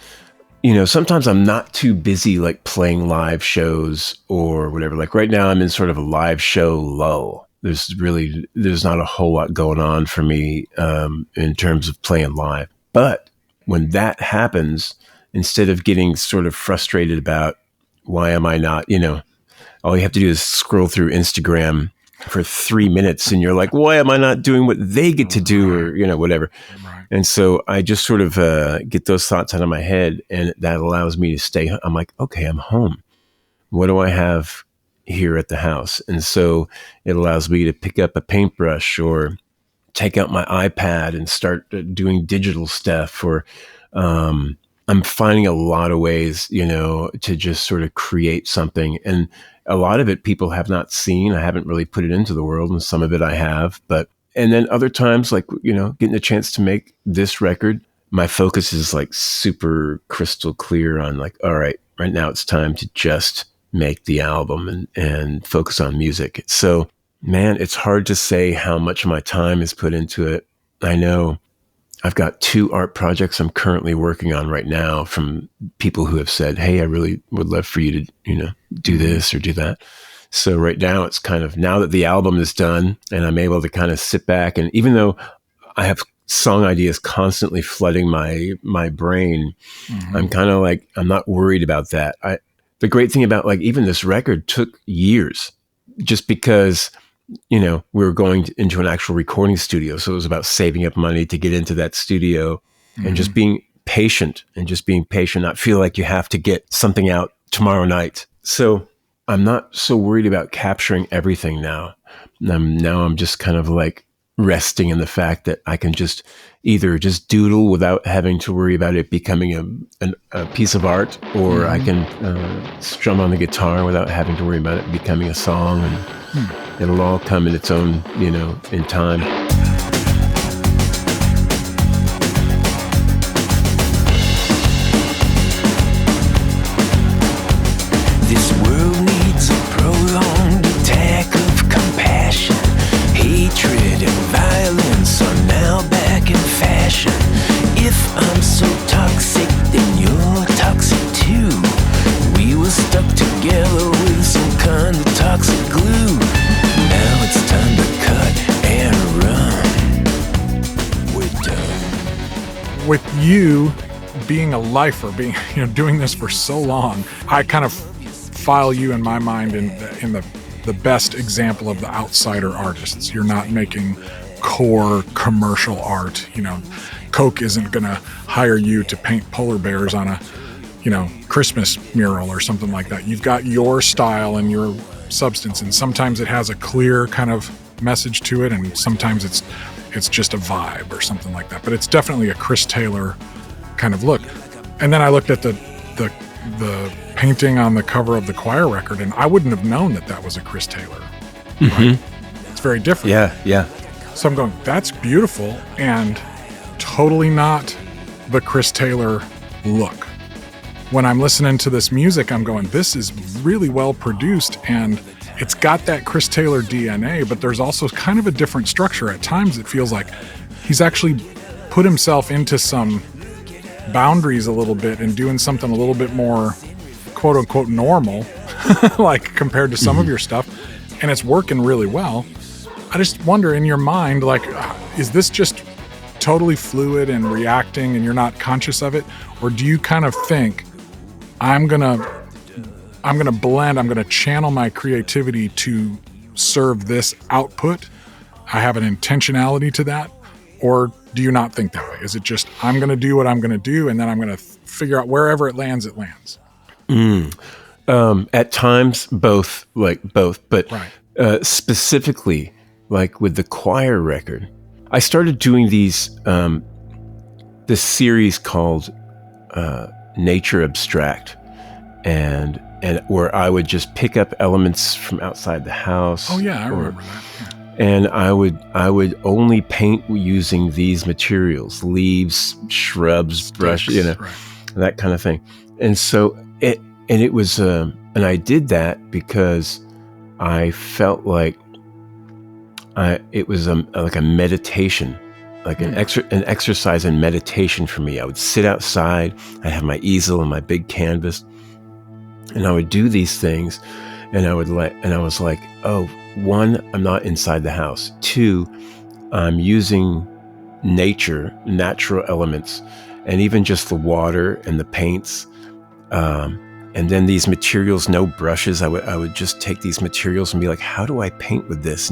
I'm not too busy like playing live shows or whatever. Like right now I'm in sort of a live show lull. there's not a whole lot going on for me in terms of playing live. But when that happens, instead of getting sort of frustrated about why am I not, all you have to do is scroll through Instagram for 3 minutes and you're like, why am I not doing what they get to do, or, whatever. Right. And so I just sort of get those thoughts out of my head, and that allows me to stay. I'm like, okay, I'm home. What do I have here at the house? And so it allows me to pick up a paintbrush or take out my iPad and start doing digital stuff, or I'm finding a lot of ways, to just sort of create something. And a lot of it people have not seen. I haven't really put it into the world, and some of it I have. And then other times, like, getting a chance to make this record, my focus is like super crystal clear on like, all right now it's time to just make the album and focus on music. So, man, it's hard to say how much of my time is put into it. I know I've got 2 art projects I'm currently working on right now from people who have said, hey, I really would love for you to, do this or do that. So right now it's kind of, now that the album is done and I'm able to kind of sit back, and even though I have song ideas constantly flooding my brain, I'm kind of like, I'm not worried about that. The great thing about like even this record took years, just because we were going into an actual recording studio. So it was about saving up money to get into that studio and just being patient, not feel like you have to get something out tomorrow night. So I'm not so worried about capturing everything now. Now I'm just kind of like resting in the fact that I can just either just doodle without having to worry about it becoming a piece of art, or I can strum on the guitar without having to worry about it becoming a song, and it'll all come in its own, in time. This world needs a prolonged attack of compassion. Hatred and violence are now back in fashion. If I'm so toxic, then you're toxic too. We were stuck together with some kind of toxic glue. Now it's time to cut and run. We're done. With you being a lifer, doing this for so long, I kind of file you in my mind in the best example of the outsider artists. You're not making core commercial art. Coke isn't going to hire you to paint polar bears on a, Christmas mural or something like that. You've got your style and your substance, and sometimes it has a clear kind of message to it, and sometimes it's just a vibe or something like that. But it's definitely a Chris Taylor kind of look. And then I looked at the painting on the cover of the Choir record, and I wouldn't have known that was a Chris Taylor. Right? It's very different. Yeah. So I'm going, that's beautiful, and totally not the Chris Taylor look. When I'm listening to this music, I'm going, this is really well produced, and it's got that Chris Taylor DNA, but there's also kind of a different structure. At times it feels like he's actually put himself into some boundaries a little bit and doing something a little bit more quote unquote normal, like compared to some of your stuff, and it's working really well. I just wonder, in your mind, like, is this just totally fluid and reacting and you're not conscious of it? Or do you kind of think, I'm gonna blend, I'm gonna channel my creativity to serve this output? I have an intentionality to that? Or do you not think that way? Is it just, I'm gonna do what I'm gonna do, and then I'm gonna figure out wherever it lands, it lands? At times, both, but right. Specifically, like with the Choir record, I started doing this series called Nature Abstract, and where I would just pick up elements from outside the house. Oh yeah, I remember that. Yeah. And I would only paint using these materials: leaves, shrubs, brush, right. that kind of thing. And so it was, and I did that because I felt like it was like a meditation, like an exercise in meditation for me. I would sit outside, I'd have my easel and my big canvas, and I would do these things. And I was like, oh, one, I'm not inside the house. Two, I'm using natural elements, and even just the water and the paints. And then these materials, no brushes. I would just take these materials and be like, how do I paint with this?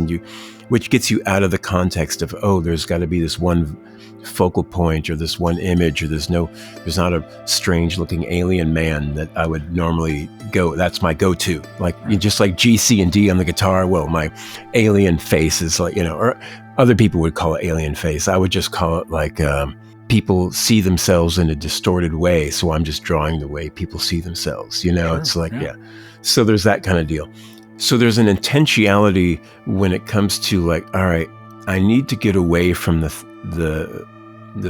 Which gets you out of the context of, oh, there's got to be this one focal point or this one image, or there's not a strange looking alien man that I would normally go. That's my go-to. Like, just like G, C, and D on the guitar. Well, my alien face is like, or other people would call it alien face. I would just call it like, people see themselves in a distorted way, so I'm just drawing the way people see themselves. Sure, It's like, yeah. So there's that kind of deal. So there's an intentionality when it comes to like, all right, I need to get away from the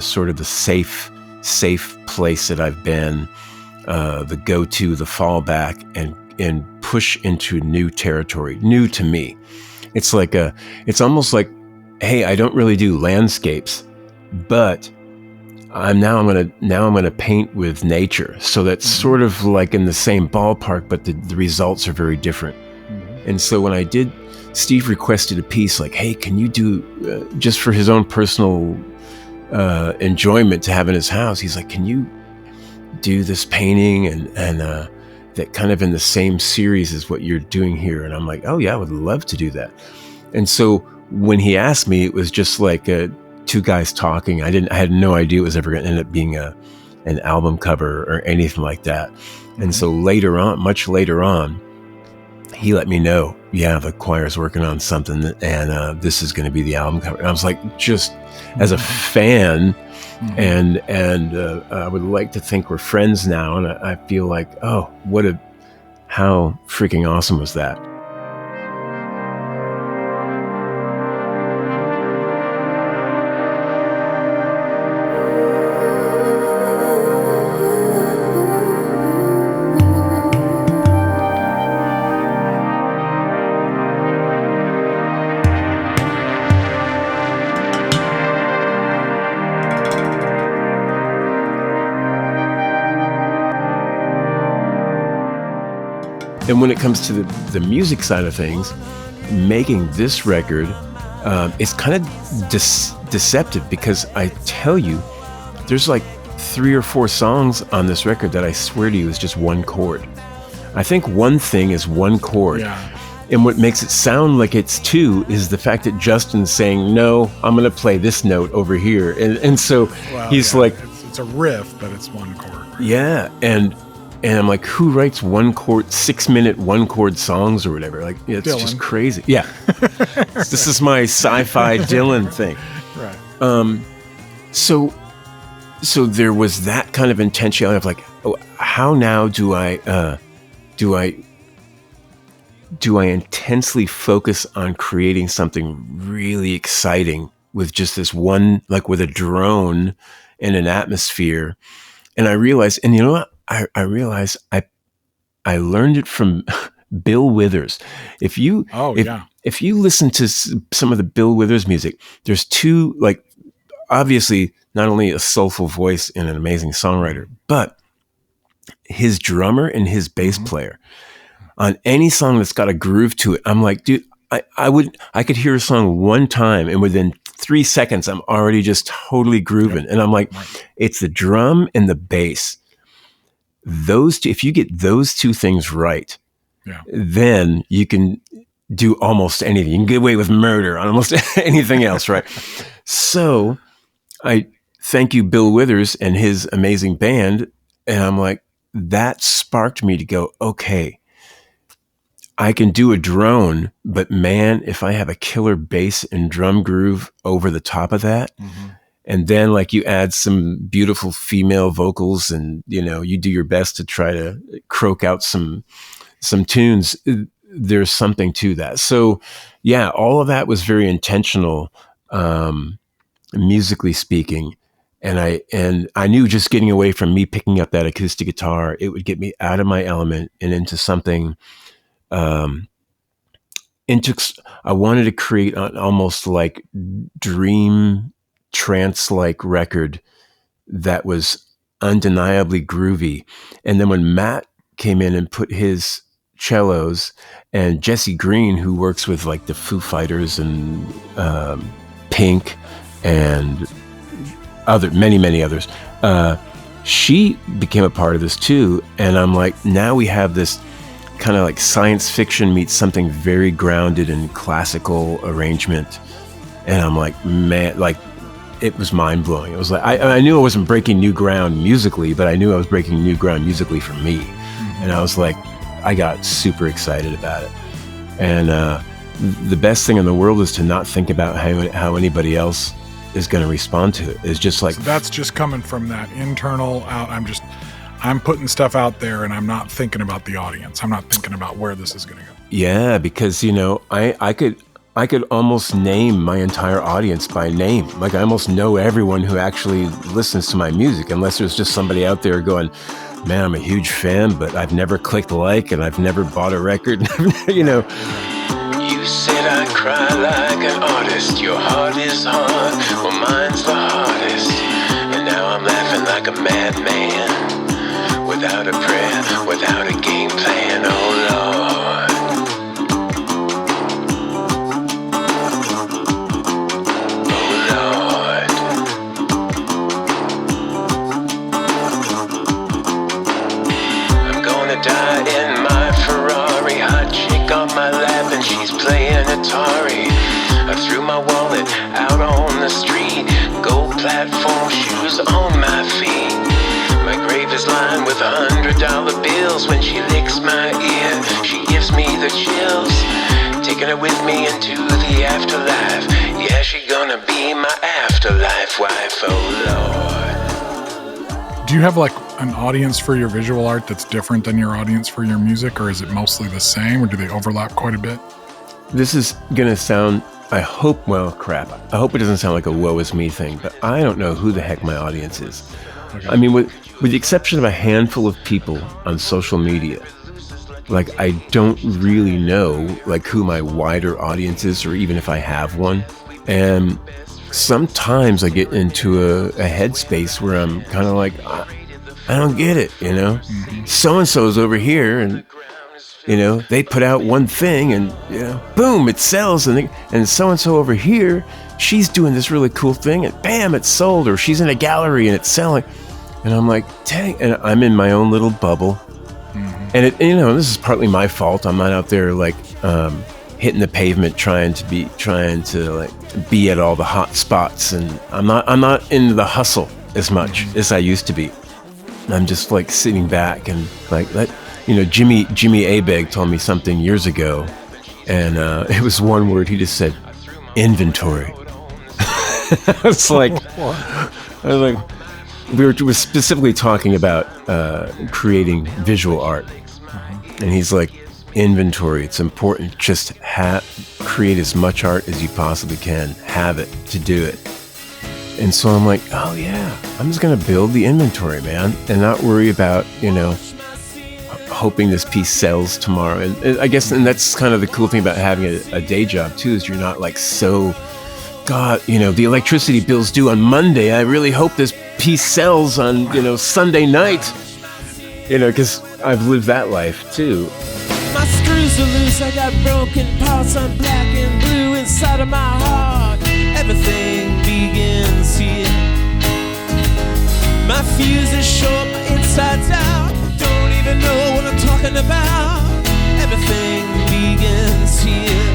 sort of the safe place that I've been, the go-to, the fallback, and push into new territory, new to me. It's like it's almost like, hey, I don't really do landscapes, but I'm gonna paint with nature. So that's sort of like in the same ballpark, but the results are very different. And so when I did, Steve requested a piece like, hey, can you do, just for his own personal enjoyment to have in his house, he's like, can you do this painting and that kind of in the same series as what you're doing here? And I'm like, oh yeah, I would love to do that. And so when he asked me, it was just like two guys talking. I had no idea it was ever going to end up being an album cover or anything like that. And so much later on, he let me know, yeah, the choir's working on something, and this is going to be the album cover. And I was like, just as a fan, and I would like to think we're friends now. And I feel like, oh, how freaking awesome was that? And when it comes to the music side of things, making this record, it's kind of deceptive, because I tell you, there's like 3 or 4 songs on this record that I swear to you is just one chord. I think one thing is one chord. Yeah. And what makes it sound like it's 2 is the fact that Justin's saying, no, I'm going to play this note over here. And so he's like... It's a riff, but it's one chord. Right? Yeah, and I'm like, who writes 6-minute one chord songs or whatever? Like, it's Dylan. just crazy. Yeah. This is my sci-fi Dylan thing. Right. So there was that kind of intentionality of like, oh, how now do I intensely focus on creating something really exciting with just this one, like with a drone and an atmosphere. And I realized, and you know what? I realized I learned it from Bill Withers. If you listen to some of the Bill Withers music, there's 2, like, obviously not only a soulful voice and an amazing songwriter, but his drummer and his bass player on any song that's got a groove to it. I'm like, dude, I could hear a song one time and within 3 seconds, I'm already just totally grooving. And I'm like, it's the drum and the bass. Those two, if you get those 2 things right, then you can do almost anything. You can get away with murder on almost anything else, right? So I thank you, Bill Withers and his amazing band. And I'm like, that sparked me to go, okay, I can do a drone, but man, if I have a killer bass and drum groove over the top of that, and then like you add some beautiful female vocals and, you do your best to try to croak out some tunes, there's something to that. So yeah, all of that was very intentional, musically speaking. And I knew just getting away from me picking up that acoustic guitar, it would get me out of my element and into something, I wanted to create an almost like dream trance-like record that was undeniably groovy. And then when Matt came in and put his cellos, and Jesse Green, who works with like the Foo Fighters and Pink and many others. She became a part of this too, and I'm like, now we have this kind of like science fiction meets something very grounded in classical arrangement, and I'm like, man, like it was mind blowing. It was like I knew I wasn't breaking new ground musically, but I knew I was breaking new ground musically for me, and I was like, I got super excited about it, and the best thing in the world is to not think about how anybody else is going to respond to it. It's just like, so that's just coming from that internal out. I'm putting stuff out there, and I'm not thinking about the audience. I'm not thinking about where this is going to go. yeah, because I could almost name my entire audience by name. Like I almost know everyone who actually listens to my music, unless there's just somebody out there going, man, I'm a huge fan, but I've never clicked like, and I've never bought a record. You said I cry like an artist. Your heart is hard, well mine's the hardest. And now I'm laughing like a madman, without a prayer, without a game plan. Oh Lord. Oh Lord. I'm gonna die in my Ferrari, hot chick on my lap and she's playing Atari. I threw my wallet out on the street, gold platform shoes on my feet. My grave is lined with $100 bills. When she licks my ear, she gives me the chills. Taking her with me into the afterlife. Yeah, she gonna be my afterlife wife, oh Lord. Do you have like an audience for your visual art that's different than your audience for your music, or is it mostly the same, or do they overlap quite a bit? This is gonna sound, I hope it doesn't sound like a woe is me thing, but I don't know who the heck my audience is. Okay. I mean, with the exception of a handful of people on social media, like I don't really know like who my wider audience is, or even if I have one. And sometimes I get into a headspace where I'm kind of like, I don't get it, Mm-hmm. So-and-so's over here, and they put out one thing, and boom, it sells, and so-and-so over here, she's doing this really cool thing, and bam, it's sold, or she's in a gallery and it's selling. And I'm like, dang, and I'm in my own little bubble. Mm-hmm. And this is partly my fault. I'm not out there like hitting the pavement trying to be at all the hot spots, and I'm not into the hustle as much as I used to be. I'm just like sitting back and like Jimmy Abegg told me something years ago, and it was one word. He just said, inventory. I was like, we were specifically talking about creating visual art, and he's like, inventory. It's important. Just create as much art as you possibly can. Have it to do it. And so I'm like, oh yeah, I'm just gonna build the inventory, man, and not worry about hoping this piece sells tomorrow. And I guess, and that's kind of the cool thing about having a day job too, is you're not like so, God, the electricity bill's due on Monday. I really hope this piece sells on Sunday night. Because I've lived that life too. My screws are loose, I got broken parts, I'm black and blue inside of my heart. Everything begins here. My fuse is short, my inside's out. Don't even know what I'm talking about. Everything begins here.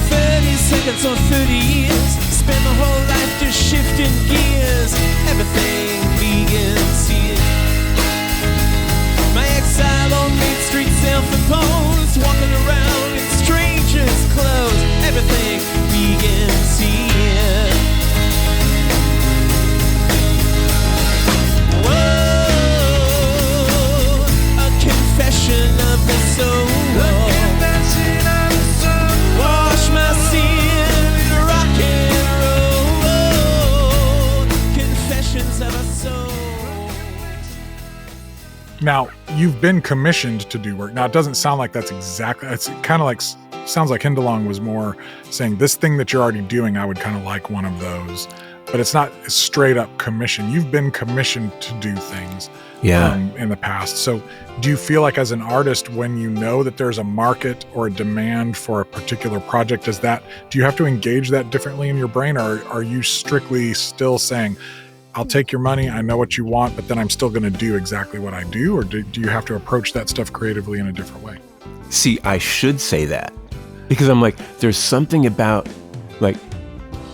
30 seconds or 30 years, spend my whole life just shifting gears. Everything begins here. My exile on Main Street, self-imposed, walking around in strangers' clothes. Everything begins here. Whoa, a confession of the soul. A confession of the soul. Wash my sins, rock and roll. Confessions of a soul. Now, you've been commissioned to do work. Now, it doesn't sound like that's exactly, it's kind of like, sounds like Hindalong was more saying this thing that you're already doing, I would kind of like one of those. but it's not straight up commission. You've been commissioned to do things in the past. So do you feel like as an artist, when you know that there's a market or a demand for a particular project, do you have to engage that differently in your brain, or are you strictly still saying, I'll take your money, I know what you want, but then I'm still going to do exactly what I do? Or do you have to approach that stuff creatively in a different way? See, I should say that, because I'm like, there's something about, like,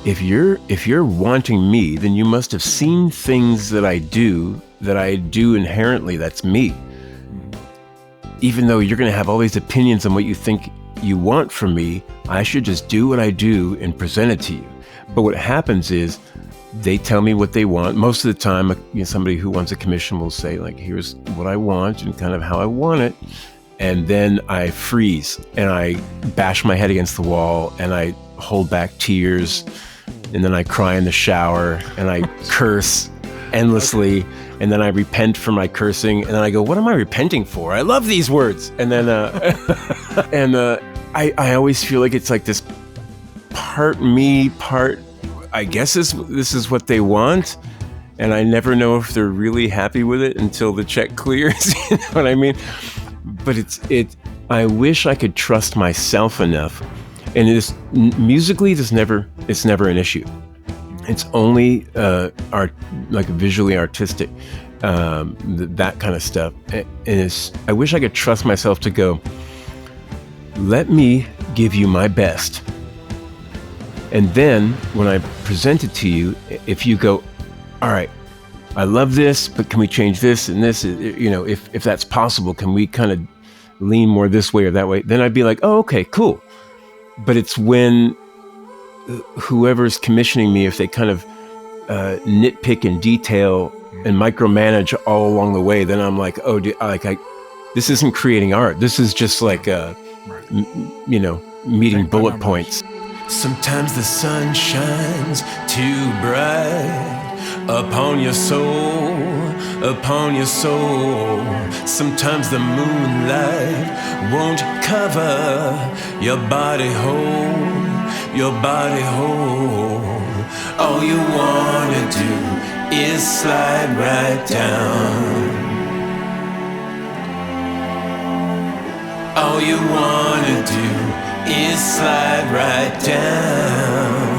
if you're wanting me, then you must have seen things that I do inherently. That's me. Even though you're going to have all these opinions on what you think you want from me, I should just do what I do and present it to you. But what happens is they tell me what they want. Most of the time, somebody who wants a commission will say, like, here's what I want and kind of how I want it. And then I freeze and I bash my head against the wall and I hold back tears. And then I cry in the shower and I curse endlessly. And then I repent for my cursing. And then I go, what am I repenting for? I love these words. And then, I always feel like it's like this part me, part, I guess this is what they want. And I never know if they're really happy with it until the check clears. You know what I mean? But I wish I could trust myself enough. And musically, it's never an issue. It's only like visually artistic, that kind of stuff. And I wish I could trust myself to go, let me give you my best. And then when I present it to you, if you go, all right, I love this, but can we change this and this? If that's possible, can we kind of lean more this way or that way? Then I'd be like, oh, okay, cool. But it's when whoever's commissioning me, if they kind of nitpick and detail and micromanage all along the way, then I'm like, oh, this isn't creating art. This is just like, meeting bullet points. Sometimes the sun shines too bright upon your soul, upon your soul. Sometimes the moonlight won't cover your body whole, your body whole. All you wanna do is slide right down. All you wanna do is slide right down.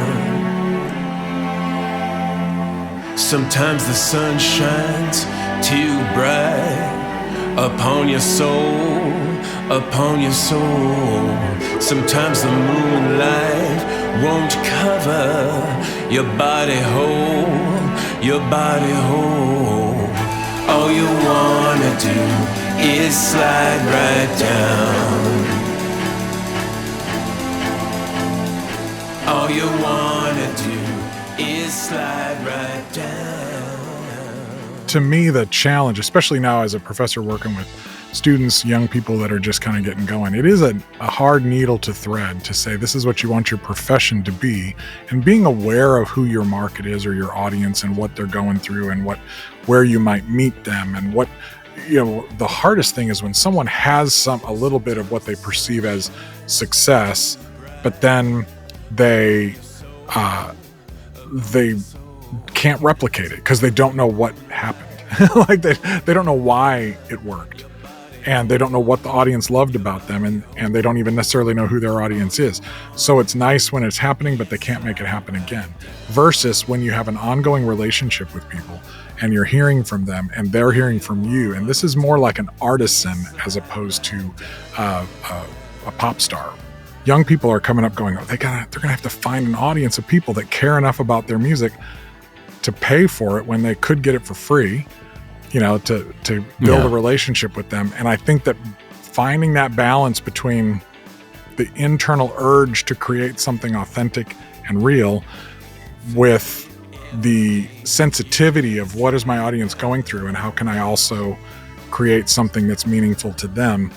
Sometimes the sun shines too bright upon your soul, upon your soul. Sometimes the moonlight won't cover your body whole, your body whole. All you wanna do is slide right down. All you wanna do is slide right down. To me, the challenge, especially now as a professor working with students, young people that are just kind of getting going, it is a hard needle to thread to say this is what you want your profession to be, and being aware of who your market is or your audience and what they're going through and where you might meet them. And what, the hardest thing is when someone has a little bit of what they perceive as success, but then they can't replicate it because they don't know what happened. Like they don't know why it worked, and they don't know what the audience loved about them, and they don't even necessarily know who their audience is. So it's nice when it's happening, but they can't make it happen again. Versus when you have an ongoing relationship with people and you're hearing from them and they're hearing from you, and this is more like an artisan as opposed to a pop star. Young people are coming up going, they're gonna have to find an audience of people that care enough about their music to pay for it when they could get it for free, to build a relationship with them. And I think that finding that balance between the internal urge to create something authentic and real with the sensitivity of what is my audience going through and how can I also create something that's meaningful to them,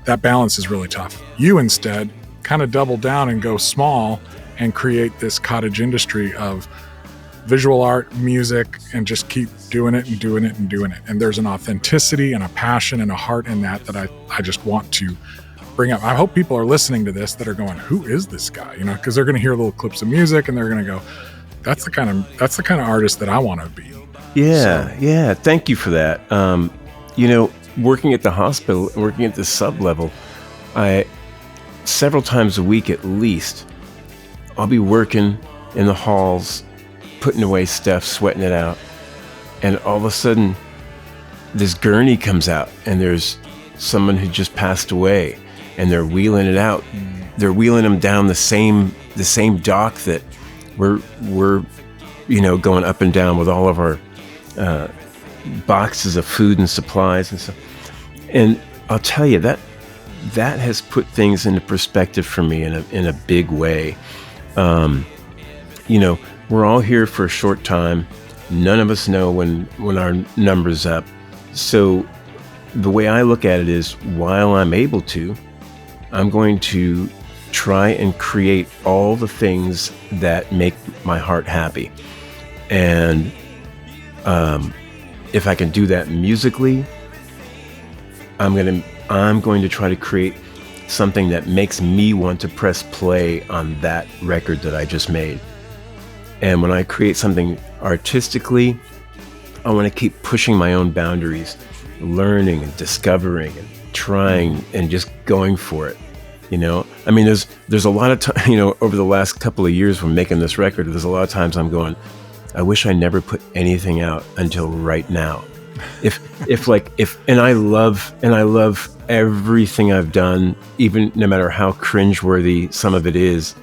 that balance is really tough. You instead kind of double down and go small and create this cottage industry of visual art, music, and just keep doing it and doing it and doing it. And there's an authenticity and a passion and a heart in that I just want to bring up. I hope people are listening to this that are going, who is this guy? Because they're going to hear little clips of music and they're going to go, that's the kind of artist that I want to be. Yeah. Thank you for that. Working at the hospital, working at the sub level, several times a week at least, I'll be working in the halls, putting away stuff, sweating it out. And all of a sudden, this gurney comes out, and there's someone who just passed away, and they're wheeling it out. They're wheeling them down the same dock that we're going up and down with all of our boxes of food and supplies and stuff. And I'll tell you that has put things into perspective for me in a big way. We're all here for a short time. None of us know when our number's up. So the way I look at it is, while I'm able to, I'm going to try and create all the things that make my heart happy. And if I can do that musically, I'm going to try to create something that makes me want to press play on that record that I just made. And when I create something artistically, I want to keep pushing my own boundaries, learning and discovering and trying and just going for it. There's a lot of time, over the last couple of years when making this record, there's a lot of times I'm going, I wish I never put anything out until right now. And I love everything I've done, even no matter how cringeworthy some of it is.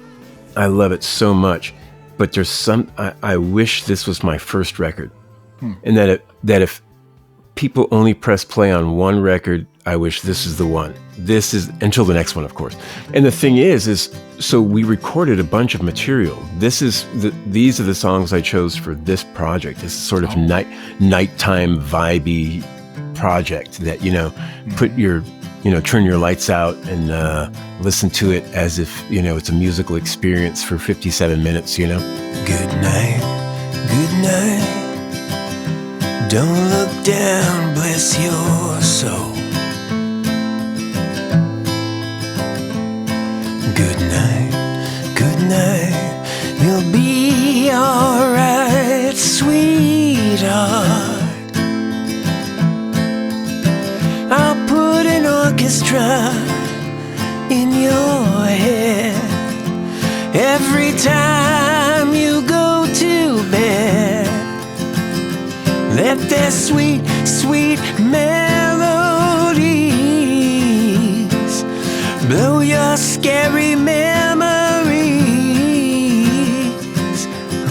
I love it so much. But there's I wish this was my first record. And that if people only press play on one record, I wish this is the one. This is until the next one, of course. And the thing is so we recorded a bunch of material. These are the songs I chose for this project. This sort of nighttime vibey project that, put your, turn your lights out and listen to it as if, it's a musical experience for 57 minutes, Good night, good night. Don't look down, bless your soul. Good night, you'll be alright, sweetheart. I'll put an orchestra in your head every time you go to bed. Let their sweet, sweet melodies blow your scary memories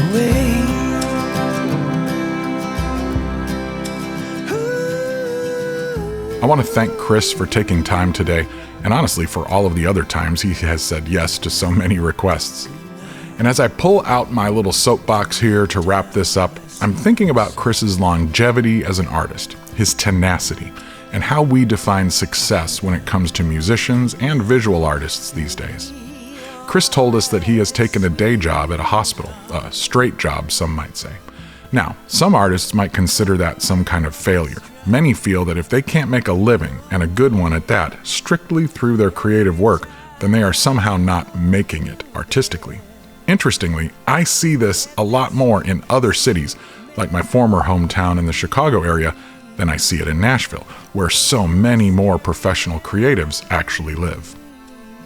away. I want to thank Chris for taking time today, and honestly for all of the other times he has said yes to so many requests. And as I pull out my little soapbox here to wrap this up, I'm thinking about Chris's longevity as an artist, his tenacity, and how we define success when it comes to musicians and visual artists these days. Chris told us that he has taken a day job at a hospital, a straight job, some might say. Now, some artists might consider that some kind of failure. Many feel that if they can't make a living, and a good one at that, strictly through their creative work, then they are somehow not making it artistically. Interestingly, I see this a lot more in other cities, like my former hometown in the Chicago area, than I see it in Nashville, where so many more professional creatives actually live.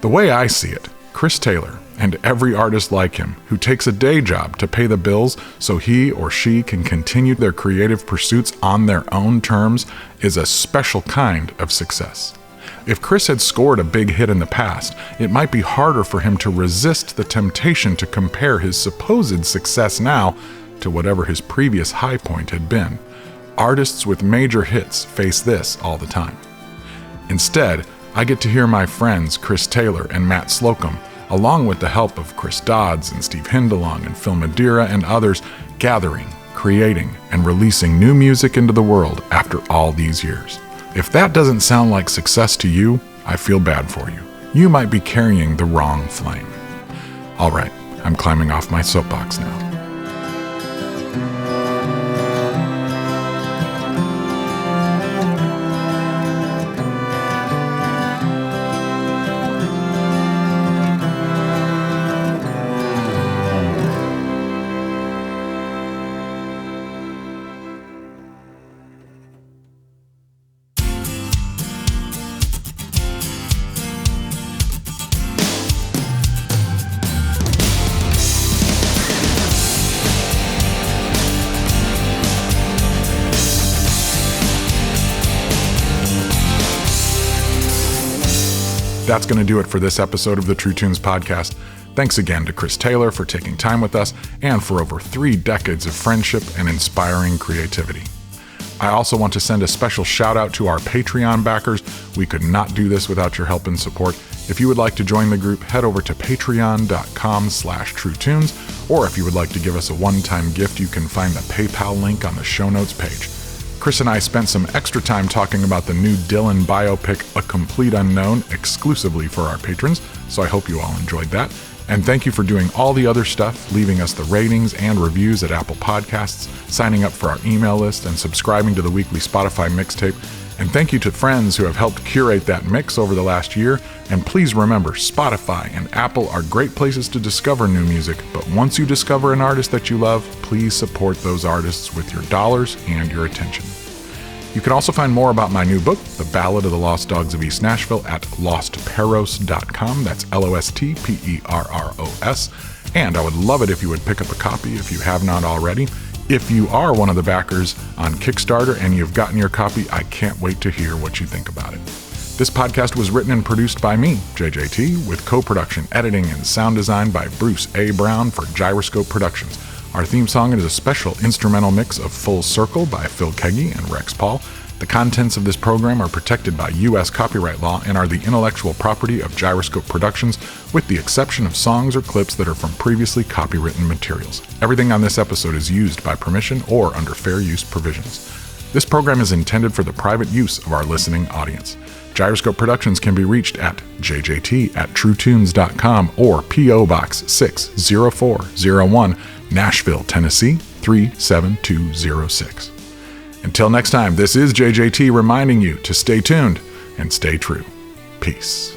The way I see it, Chris Taylor, and every artist like him who takes a day job to pay the bills so he or she can continue their creative pursuits on their own terms, is a special kind of success. If Chris had scored a big hit in the past, it might be harder for him to resist the temptation to compare his supposed success now to whatever his previous high point had been. Artists with major hits face this all the time. Instead, I get to hear my friends Chris Taylor and Matt Slocum, along with the help of Chris Dodds and Steve Hindalong and Phil Madeira and others, gathering, creating, and releasing new music into the world after all these years. If that doesn't sound like success to you, I feel bad for you. You might be carrying the wrong flame. All right, I'm climbing off my soapbox now. That's going to do it for this episode of the True Tunes podcast. Thanks again to Chris Taylor for taking time with us and for over 3 decades of friendship and inspiring creativity. I also want to send a special shout out to our Patreon backers. We could not do this without your help and support. If you would like to join the group, head over to patreon.com/truetunes, or if you would like to give us a one-time gift, you can find the PayPal link on the show notes page. Chris and I spent some extra time talking about the new Dylan biopic, A Complete Unknown, exclusively for our patrons, so I hope you all enjoyed that. And thank you for doing all the other stuff, leaving us the ratings and reviews at Apple Podcasts, signing up for our email list, and subscribing to the weekly Spotify mixtape. And thank you to friends who have helped curate that mix over the last year. And please remember, Spotify and Apple are great places to discover new music, but once you discover an artist that you love, please support those artists with your dollars and your attention. You can also find more about my new book, The Ballad of the Lost Dogs of East Nashville, at lostperros.com. That's LOSTPERROS. And I would love it if you would pick up a copy if you have not already. If you are one of the backers on Kickstarter and you've gotten your copy, I can't wait to hear what you think about it. This podcast was written and produced by me, JJT, with co-production, editing, and sound design by Bruce A. Brown for Gyroscope Productions. Our theme song is a special instrumental mix of Full Circle by Phil Keggy and Rex Paul. The contents of this program are protected by U.S. copyright law and are the intellectual property of Gyroscope Productions, with the exception of songs or clips that are from previously copywritten materials. Everything on this episode is used by permission or under fair use provisions. This program is intended for the private use of our listening audience. Gyroscope Productions can be reached at jjt@truetunes.com or P.O. Box 60401, Nashville, Tennessee 37206. Until next time, this is JJT reminding you to stay tuned and stay true. Peace.